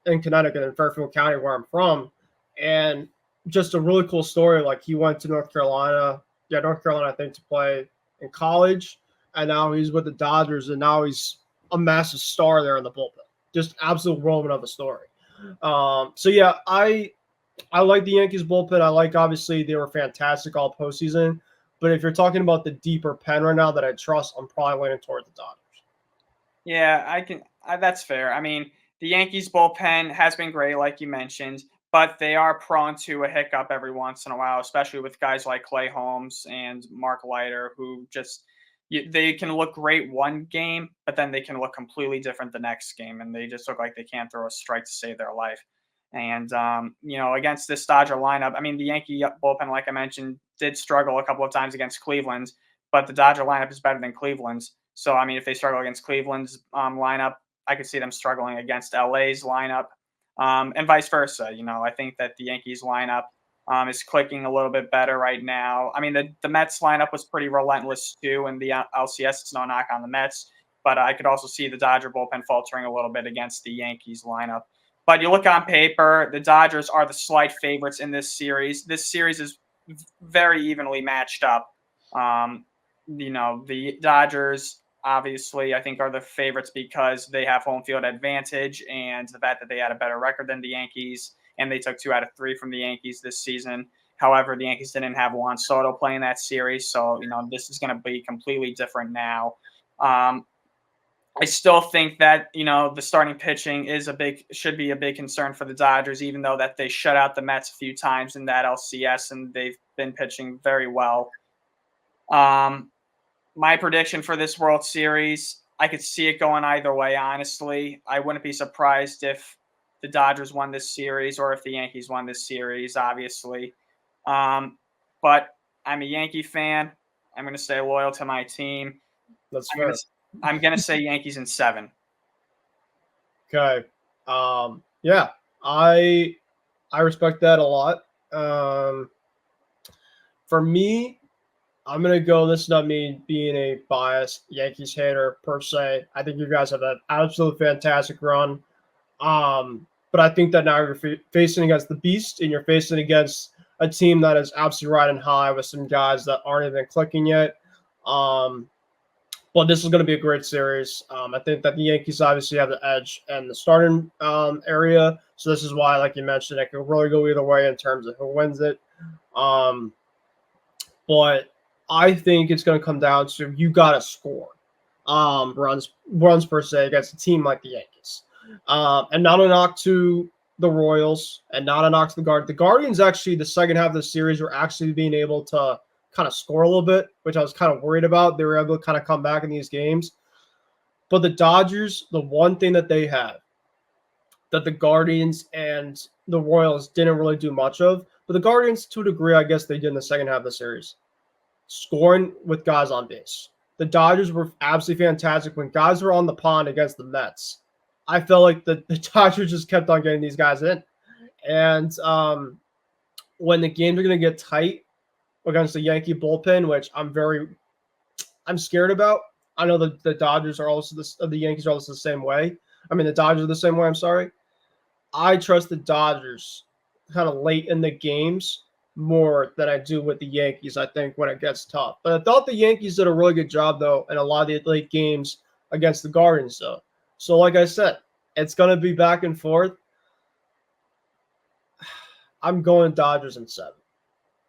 in Connecticut in Fairfield County, where I'm from, and just a really cool story. Like he went to North Carolina, I think, to play in college, and now he's with the Dodgers, and now he's a massive star there in the bullpen. Just absolute whirlwind of a story. So yeah, I like the Yankees bullpen. I like, obviously, they were fantastic all postseason. But if you're talking about the deeper pen right now that I trust, I'm probably leaning toward the Dodgers. Yeah, that's fair. I mean, the Yankees bullpen has been great, like you mentioned, but they are prone to a hiccup every once in a while, especially with guys like Clay Holmes and Mark Leiter, who just they can look great one game, but then they can look completely different the next game, and they just look like they can't throw a strike to save their life. And against this Dodger lineup, I mean, the Yankee bullpen, like I mentioned, did struggle a couple of times against Cleveland, but the Dodger lineup is better than Cleveland's. So, I mean, if they struggle against Cleveland's lineup, I could see them struggling against LA's lineup, and vice versa. I think that the Yankees lineup is clicking a little bit better right now. I mean, the Mets lineup was pretty relentless too in the LCS. It's no knock on the Mets, but I could also see the Dodger bullpen faltering a little bit against the Yankees lineup. But you look on paper, the Dodgers are the slight favorites in this series. This series is very evenly matched up. The Dodgers, obviously, I think, are the favorites because they have home field advantage and the fact that they had a better record than the Yankees, and they took 2 out of 3 from the Yankees this season. However, the Yankees didn't have Juan Soto playing that series, so this is going to be completely different now. I still think that the starting pitching should be a big concern for the Dodgers, even though that they shut out the Mets a few times in that LCS and they've been pitching very well. My prediction for this World Series, I could see it going either way. Honestly, I wouldn't be surprised if the Dodgers won this series or if the Yankees won this series. Obviously, but I'm a Yankee fan. I'm going to stay loyal to my team. That's fair. I'm gonna say Yankees in 7. Okay. Yeah, I respect that a lot. For me, I'm gonna go. This is not me being a biased Yankees hater per se. I think you guys have an absolute fantastic run. But I think that now you're facing against the Beast, and you're facing against a team that is absolutely riding high with some guys that aren't even clicking yet. But this is going to be a great series. I think that the Yankees obviously have the edge in the starting area. So this is why, like you mentioned, it could really go either way in terms of who wins it. But I think it's going to come down to you got to score runs per se against a team like the Yankees. And not a knock to the Royals and not a knock to the Guardians. The Guardians, actually, the second half of the series, were actually being able to kind of score a little bit, which I was kind of worried about. They were able to kind of come back in these games. But the Dodgers, the one thing that they have that the Guardians and the Royals didn't really do much of. But the Guardians, to a degree, I guess they did in the second half of the series, scoring with guys on base. The Dodgers were absolutely fantastic when guys were on the pond against the Mets. I felt like the Dodgers just kept on getting these guys in. And when the games are going to get tight against the Yankee bullpen, which I'm scared about. I know the Dodgers are also the Yankees are also the same way. I mean, the Dodgers are the same way. I'm sorry. I trust the Dodgers kind of late in the games more than I do with the Yankees, I think, when it gets tough. But I thought the Yankees did a really good job, though, in a lot of the late games against the Guardians, though. So, like I said, it's going to be back and forth. I'm going Dodgers in 7.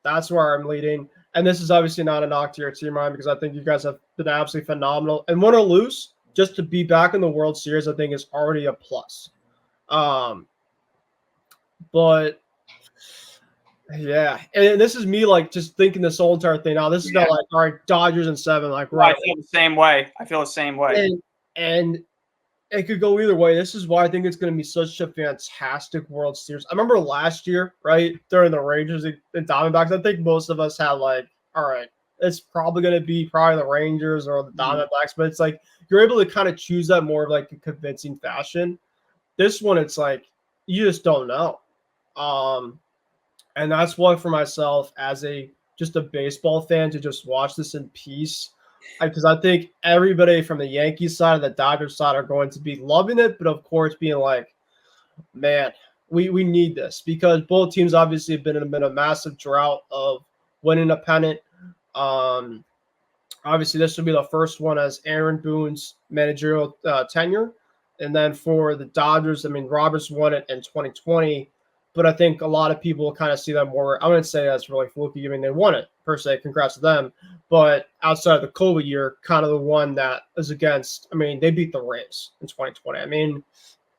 That's where I'm leading. And this is obviously not a knock to your team, Ryan, because I think you guys have been absolutely phenomenal. And win or lose, just to be back in the World Series, I think is already a plus. But yeah, and this is me like just thinking this whole entire thing. Now this is not like all right, Dodgers in 7, like right. I feel the same way. And it could go either way. This is why I think it's going to be such a fantastic World Series. I remember last year, right, during the Rangers and Diamondbacks, I think most of us had like, all right, it's probably going to be probably the Rangers or the Diamondbacks, but it's like you're able to kind of choose that more of like a convincing fashion. This one, it's like you just don't know. And that's why for myself as just a baseball fan to just watch this in peace, because I think everybody from the Yankees side and the Dodgers side are going to be loving it, but of course being like, man, we need this because both teams obviously have been in a massive drought of winning a pennant. Obviously, this will be the first one as Aaron Boone's managerial tenure. And then for the Dodgers, I mean, Roberts won it in 2020, but I think a lot of people kind of see that more. I wouldn't say that's really fluky. I mean, they won it per se. Congrats to them. But outside of the COVID year, kind of the one that is against, I mean, they beat the Rays in 2020. I mean,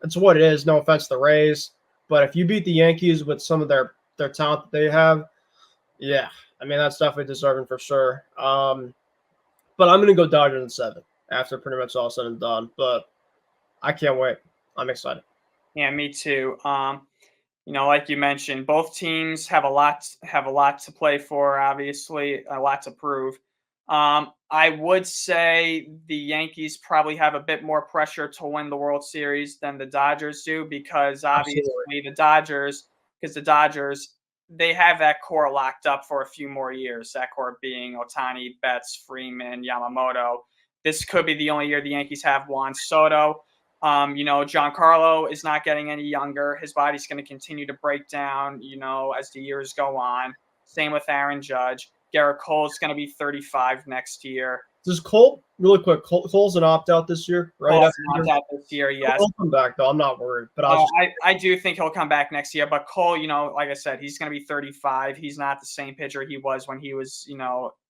it's what it is. No offense to the Rays. But if you beat the Yankees with some of their talent that they have, yeah, I mean, that's definitely deserving for sure. But I'm going to go Dodgers in 7 after pretty much all said and done. But I can't wait. I'm excited. Yeah, me too. Like you mentioned, both teams have a lot to play for. Obviously, a lot to prove. I would say the Yankees probably have a bit more pressure to win the World Series than the Dodgers do because obviously the Dodgers, they have that core locked up for a few more years. That core being Ohtani, Betts, Freeman, Yamamoto. This could be the only year the Yankees have Juan Soto. Giancarlo is not getting any younger. His body's going to continue to break down, as the years go on. Same with Aaron Judge. Garrett Cole's going to be 35 next year. Does Cole, really quick, Cole's an opt-out this year, right? Cole's an opt-out this year, yes. He'll come back, though. I'm not worried. But I do think he'll come back next year. But Cole, like I said, he's going to be 35. He's not the same pitcher he was when he was,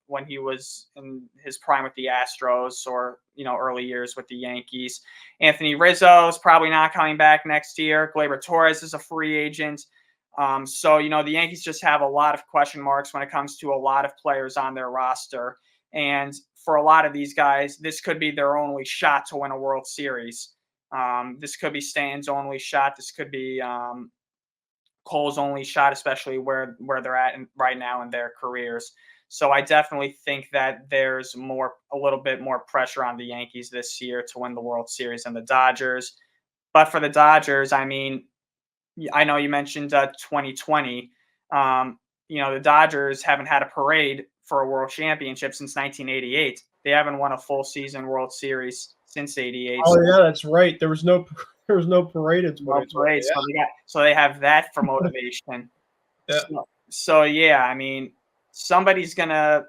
when he was in his prime with the Astros or, early years with the Yankees. Anthony Rizzo is probably not coming back next year. Gleyber Torres is a free agent. So, the Yankees just have a lot of question marks when it comes to a lot of players on their roster. And for a lot of these guys, this could be their only shot to win a World Series. This could be Stanton's only shot. This could be Cole's only shot, especially where they're at right now in their careers. So I definitely think that there's a little bit more pressure on the Yankees this year to win the World Series than the Dodgers. But for the Dodgers, I mean, I know you mentioned 2020. The Dodgers haven't had a parade for a World Championship since 1988. They haven't won a full season World Series since '88. Oh yeah, that's right. There was no parade in 2020. No parade, yeah. So they have that for motivation. Yeah. So yeah, I mean, somebody's gonna,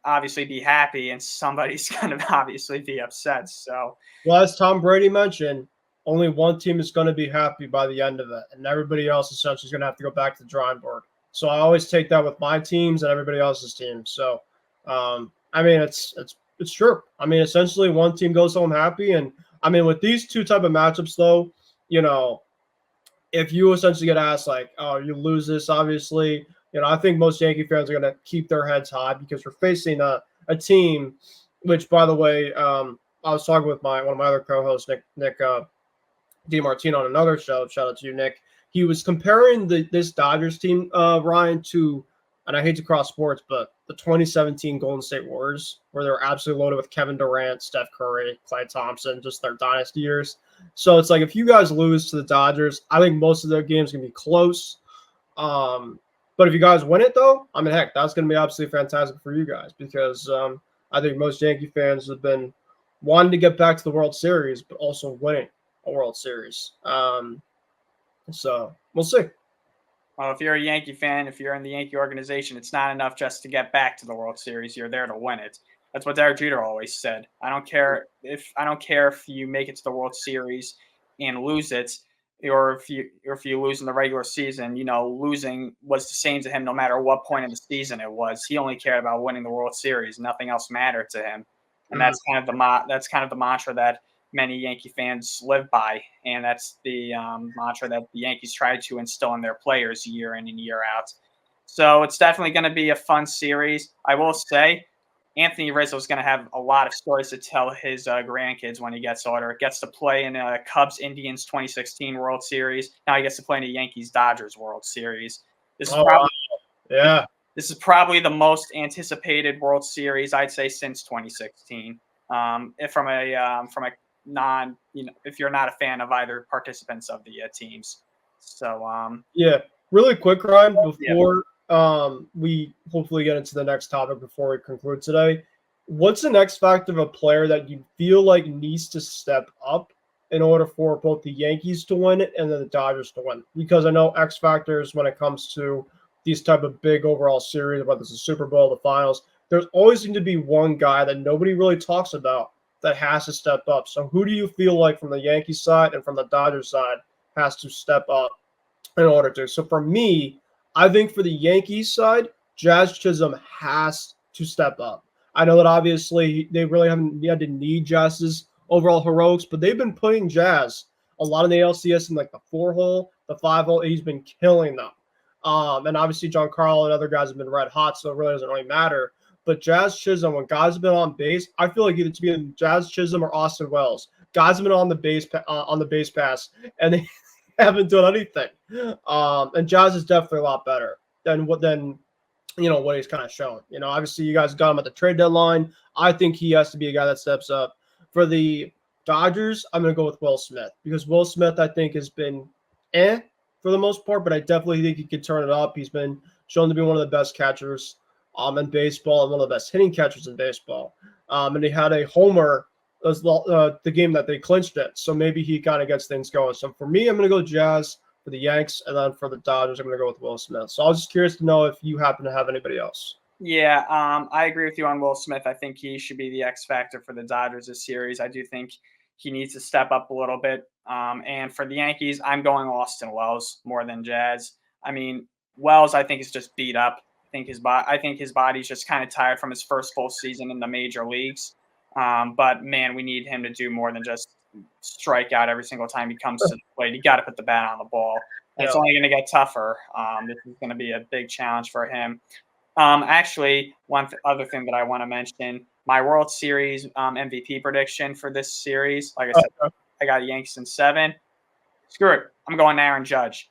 obviously be happy, and somebody's gonna obviously be upset. So, well, as Tom Brady mentioned, only one team is going to be happy by the end of it, and everybody else essentially is going to have to go back to the drawing board. So I always take that with my teams and everybody else's teams. So, I mean, it's true. I mean, essentially, one team goes home happy, and I mean, with these two type of matchups, though, if you essentially get asked like, "Oh, you lose this," obviously. I think most Yankee fans are going to keep their heads high because we're facing a team, which, by the way, I was talking with one of my other co-hosts, Nick DiMartino, on another show. Shout out to you, Nick. he was comparing this Dodgers team, Ryan, to, and I hate to cross sports, but the 2017 Golden State Warriors, where they were absolutely loaded with Kevin Durant, Steph Curry, Klay Thompson, just their dynasty years. So it's like if you guys lose to the Dodgers, I think most of their games can be close. But if you guys win it, though, I mean, heck, that's going to be absolutely fantastic for you guys because I think most Yankee fans have been wanting to get back to the World Series, but also winning a World Series. So we'll see. Well, if you're a Yankee fan, if you're in the Yankee organization, it's not enough just to get back to the World Series. You're there to win it. That's what Derek Jeter always said. I don't care if you make it to the World Series and lose it, or if you lose in the regular season. Losing was the same to him no matter what point in the season it was. He only cared about winning the World Series. Nothing else mattered to him, and that's kind of the mantra that many Yankee fans live by, and that's the mantra that the Yankees try to instill in their players year in and year out. So it's definitely going to be a fun series. I will say, Anthony Rizzo is going to have a lot of stories to tell his grandkids when he gets older. Gets to play in a Cubs-Indians 2016 World Series. Now he gets to play in a Yankees-Dodgers World Series. This is probably the most anticipated World Series I'd say since 2016. If from a if you're not a fan of either participants of the teams. So really quick, Ryan, before we hopefully get into the next topic before we conclude today, what's the next factor of a player that you feel like needs to step up in order for both the Yankees to win it and then the Dodgers to win? Because I know X factors when it comes to these type of big overall series, whether it's the Super Bowl, the finals, there's always going to be one guy that nobody really talks about that has to step up. So who do you feel like from the Yankees side and from the Dodgers side has to step up in order to? So for me, I think for the Yankees side, Jazz Chisholm has to step up. I know that obviously they really haven't had to need Jazz's overall heroics, but they've been putting Jazz a lot in the ALCS in like the 4-hole, the 5-hole. He's been killing them. And obviously John Carl and other guys have been red hot, so it really doesn't really matter. But Jazz Chisholm, when guys have been on base, I feel like it's been Jazz Chisholm or Austin Wells. Guys have been on the base pass, and they haven't done anything. And Jazz is definitely a lot better than what he's kind of shown. Obviously you guys got him at the trade deadline. I think he has to be a guy that steps up. For the Dodgers, I'm going to go with Will Smith because Will Smith I think has been for the most part, but I definitely think he could turn it up. He's been shown to be one of the best catchers in baseball and one of the best hitting catchers in baseball. And he had a homer the game that they clinched it. So maybe he kind of gets things going. So for me, I'm going to go Jazz for the Yanks. And then for the Dodgers, I'm going to go with Will Smith. So I was just curious to know if you happen to have anybody else. Yeah, I agree with you on Will Smith. I think he should be the X factor for the Dodgers this series. I do think he needs to step up a little bit. And for the Yankees, I'm going Austin Wells more than Jazz. I mean, Wells, I think, is just beat up. I think his body's just kind of tired from his first full season in the major leagues. But man, we need him to do more than just strike out every single time he comes to the plate. You got to put the bat on the ball. And it's only going to get tougher. This is going to be a big challenge for him. Actually, other thing that I want to mention, my World Series MVP prediction for this series, like I said, I got Yankees in 7. Screw it. I'm going Aaron Judge.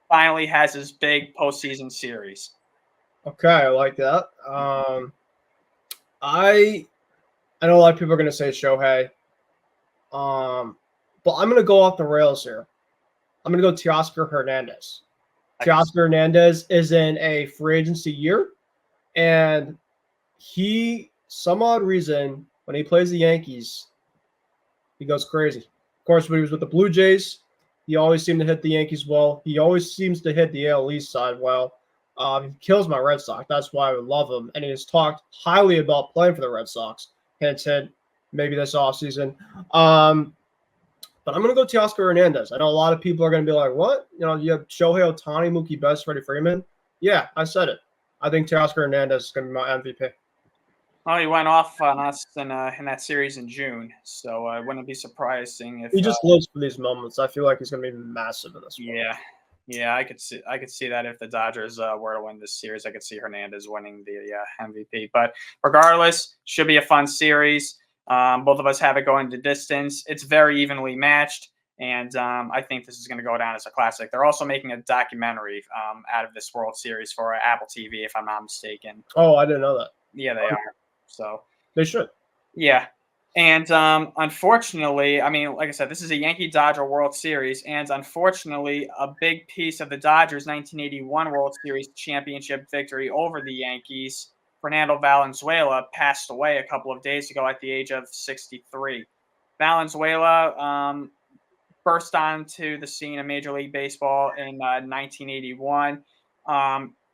Finally has his big postseason series. Okay, I like that. I know a lot of people are going to say Shohei, but I'm going to go off the rails here. I'm going to go Teoscar Hernandez. Teoscar Hernandez is in a free agency year, and some odd reason, when he plays the Yankees, he goes crazy. Of course, when he was with the Blue Jays, he always seemed to hit the Yankees well. He always seems to hit the AL East side well. He kills my Red Sox. That's why I would love him. And he has talked highly about playing for the Red Sox. Hint, maybe this offseason. But I'm going to go Teoscar Hernandez. I know a lot of people are going to be like, what? You have Shohei Ohtani, Mookie Betts, Freddie Freeman. Yeah, I said it. I think Teoscar Hernandez is going to be my MVP. Well, he went off on us in that series in June, so it wouldn't be surprising if he just lives for these moments. I feel like he's going to be massive in this one. Yeah, I could see that if the Dodgers were to win this series, I could see Hernandez winning the MVP. But regardless, should be a fun series. Both of us have it going to distance. It's very evenly matched. And I think this is going to go down as a classic. They're also making a documentary out of this World Series for Apple TV, if I'm not mistaken. Oh, I didn't know that. Yeah, they are. So They should. yeah. And unfortunately, I mean, like I said, this is a Yankee Dodger World Series. And unfortunately, a big piece of the Dodgers' 1981 World Series championship victory over the Yankees, Fernando Valenzuela, passed away a couple of days ago at the age of 63. Valenzuela burst onto the scene of Major League Baseball in 1981.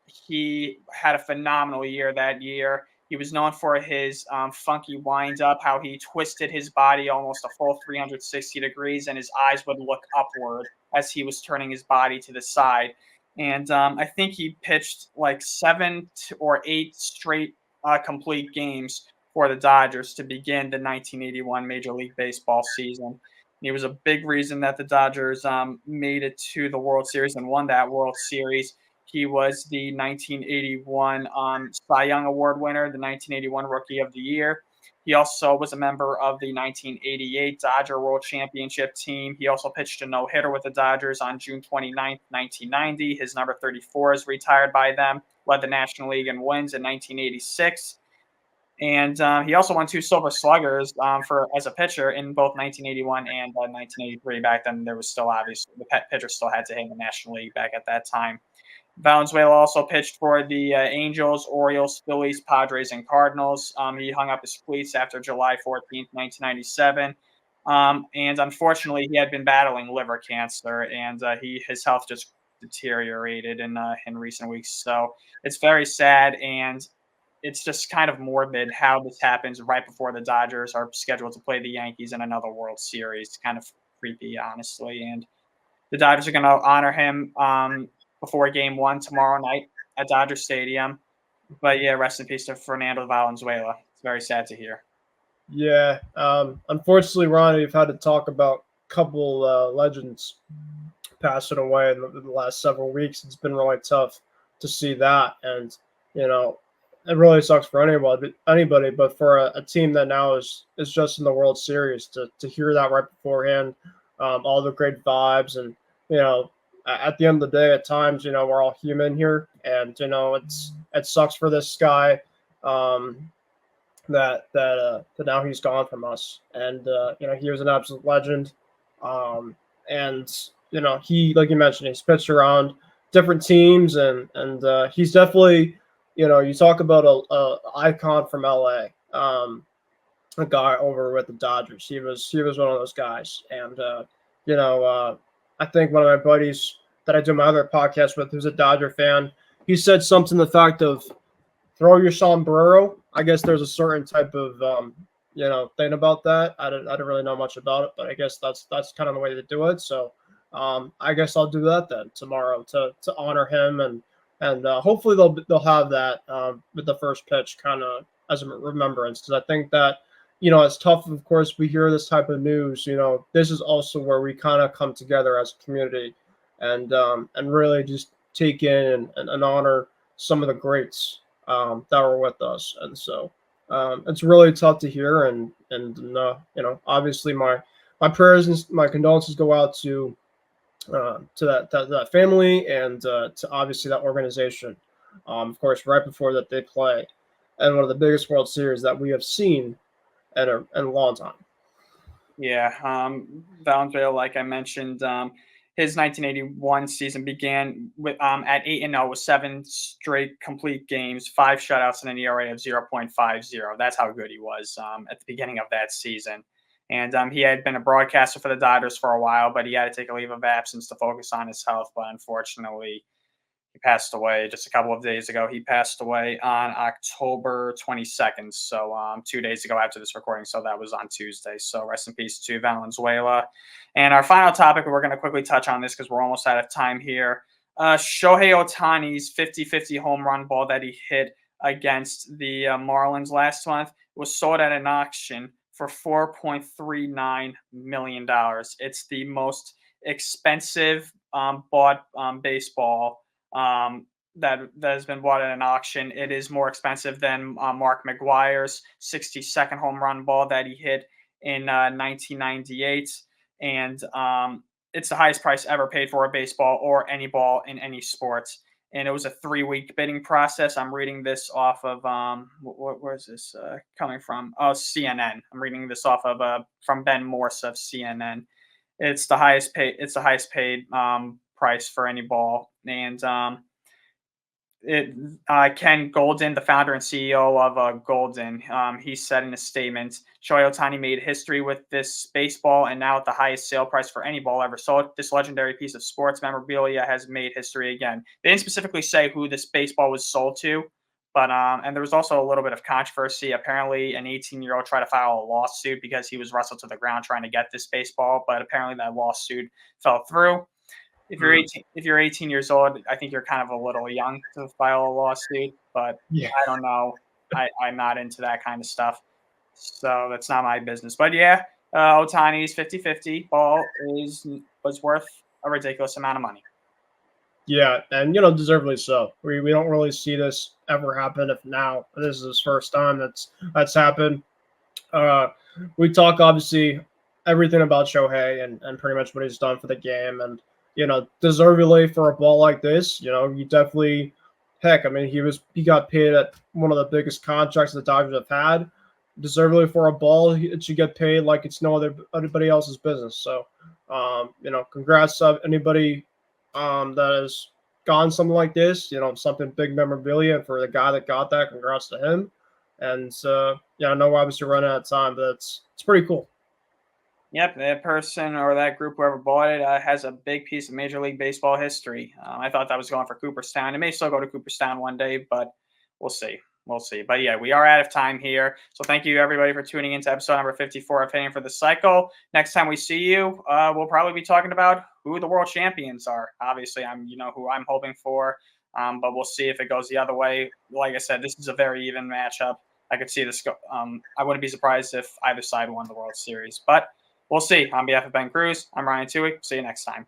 He had a phenomenal year that year. He was known for his funky wind-up, how he twisted his body almost a full 360 degrees, and his eyes would look upward as he was turning his body to the side. And I think he pitched like 7 or 8 straight complete games for the Dodgers to begin the 1981 Major League Baseball season. He was a big reason that the Dodgers made it to the World Series and won that World Series. He was the 1981 Cy Young Award winner, the 1981 Rookie of the Year. He also was a member of the 1988 Dodger World Championship team. He also pitched a no-hitter with the Dodgers on June 29, 1990. His number 34 is retired by them, led the National League in wins in 1986. And he also won 2 Silver Sluggers for as a pitcher in both 1981 and 1983. Back then, there was still obviously the pitcher still had to hit in the National League back at that time. Valenzuela also pitched for the Angels, Orioles, Phillies, Padres, and Cardinals. He hung up his cleats after July 14th, 1997. And unfortunately, he had been battling liver cancer, and his health just deteriorated in recent weeks. So it's very sad, and it's just kind of morbid how this happens right before the Dodgers are scheduled to play the Yankees in another World Series. Kind of creepy, honestly. And the Dodgers are going to honor him before Game 1 tomorrow night at Dodger Stadium. But yeah, rest in peace to Fernando Valenzuela. It's very sad to hear. Yeah. Unfortunately, Ron, we've had to talk about a couple legends passing away in the last several weeks. It's been really tough to see that, and it really sucks for anybody, but for a team that now is just in the World Series, to hear that right beforehand, all the great vibes, and at the end of the day, at times, we're all human here, and it sucks for this guy, that now he's gone from us, and he was an absolute legend, and he, like you mentioned, he's pitched around different teams, and he's definitely, you talk about a icon from LA, a guy over with the Dodgers. He was one of those guys, and I think one of my buddies that I do my other podcast with, who's a Dodger fan, he said something to the fact of throw your sombrero. I guess there's a certain type of thing about that. I don't really know much about it, but I guess that's kind of the way to do it. So I guess I'll do that then tomorrow to honor him, and hopefully they'll have that with the first pitch kind of as a remembrance, because I think that it's tough. Of course, we hear this type of news. This is also where we kind of come together as a community, and really just take in and honor some of the greats that were with us. And so it's really tough to hear, and obviously my prayers and my condolences go out to that family, and to obviously that organization. Of course, right before that they play, and one of the biggest World Series that we have seen in a long time. Yeah, Valenzuela, like I mentioned, his 1981 season began with at 8-0 with 7 straight complete games, 5 shutouts, and an ERA of 0.50. That's how good he was at the beginning of that season. And he had been a broadcaster for the Dodgers for a while, but he had to take a leave of absence to focus on his health. But unfortunately, he passed away just a couple of days ago. He passed away on October 22nd, so 2 days ago after this recording. So that was on Tuesday. So rest in peace to Valenzuela. And our final topic, we're going to quickly touch on this because we're almost out of time here. Shohei Ohtani's 50-50 home run ball that he hit against the Marlins last month was sold at an auction for $4.39 million. It's the most expensive bought baseball that has been bought at an auction. It is more expensive than Mark McGwire's 62nd home run ball that he hit in 1998. and it's the highest price ever paid for a baseball or any ball in any sports. And it was a 3-week bidding process. I'm reading this off of where is this coming from? Oh, CNN. I'm reading this off of from Ben Morse of CNN. It's the highest paid. It's the highest paid price for any ball, and Ken Golden, the founder and CEO of Golden, he said in a statement, Shohei Ohtani made history with this baseball, and now at the highest sale price for any ball ever sold, this legendary piece of sports memorabilia has made history again. They didn't specifically say who this baseball was sold to, but and there was also a little bit of controversy. Apparently, an 18-year-old tried to file a lawsuit because he was wrestled to the ground trying to get this baseball, but apparently that lawsuit fell through. If you're 18 years old, I think you're kind of a little young to file a lawsuit, but Yeah. I don't know. I'm not into that kind of stuff. So that's not my business. But yeah, Otani's 50-50 ball was worth a ridiculous amount of money. Yeah, and deservedly so. We don't really see this ever happen. If now this is his first time that's happened. Uh, we talk obviously everything about Shohei and pretty much what he's done for the game, and deservedly for a ball like this, you definitely, heck, I mean he got paid at one of the biggest contracts the Dodgers have had. Deservedly for a ball, it should get paid like it's no anybody else's business. So, congrats to anybody that has gotten something like this, something big memorabilia. And for the guy that got that, congrats to him. And I know we're obviously running out of time, but it's pretty cool. Yep, that person or that group, whoever bought it, has a big piece of Major League Baseball history. I thought that was going for Cooperstown. It may still go to Cooperstown one day, but we'll see. We'll see. But yeah, we are out of time here. So thank you, everybody, for tuning into episode number 54 of Hitting for the Cycle. Next time we see you, we'll probably be talking about who the world champions are. Obviously, who I'm hoping for, but we'll see if it goes the other way. Like I said, this is a very even matchup. I could see this go. I wouldn't be surprised if either side won the World Series, but we'll see. On behalf of Ben Kruse, I'm Ryan Touhey. See you next time.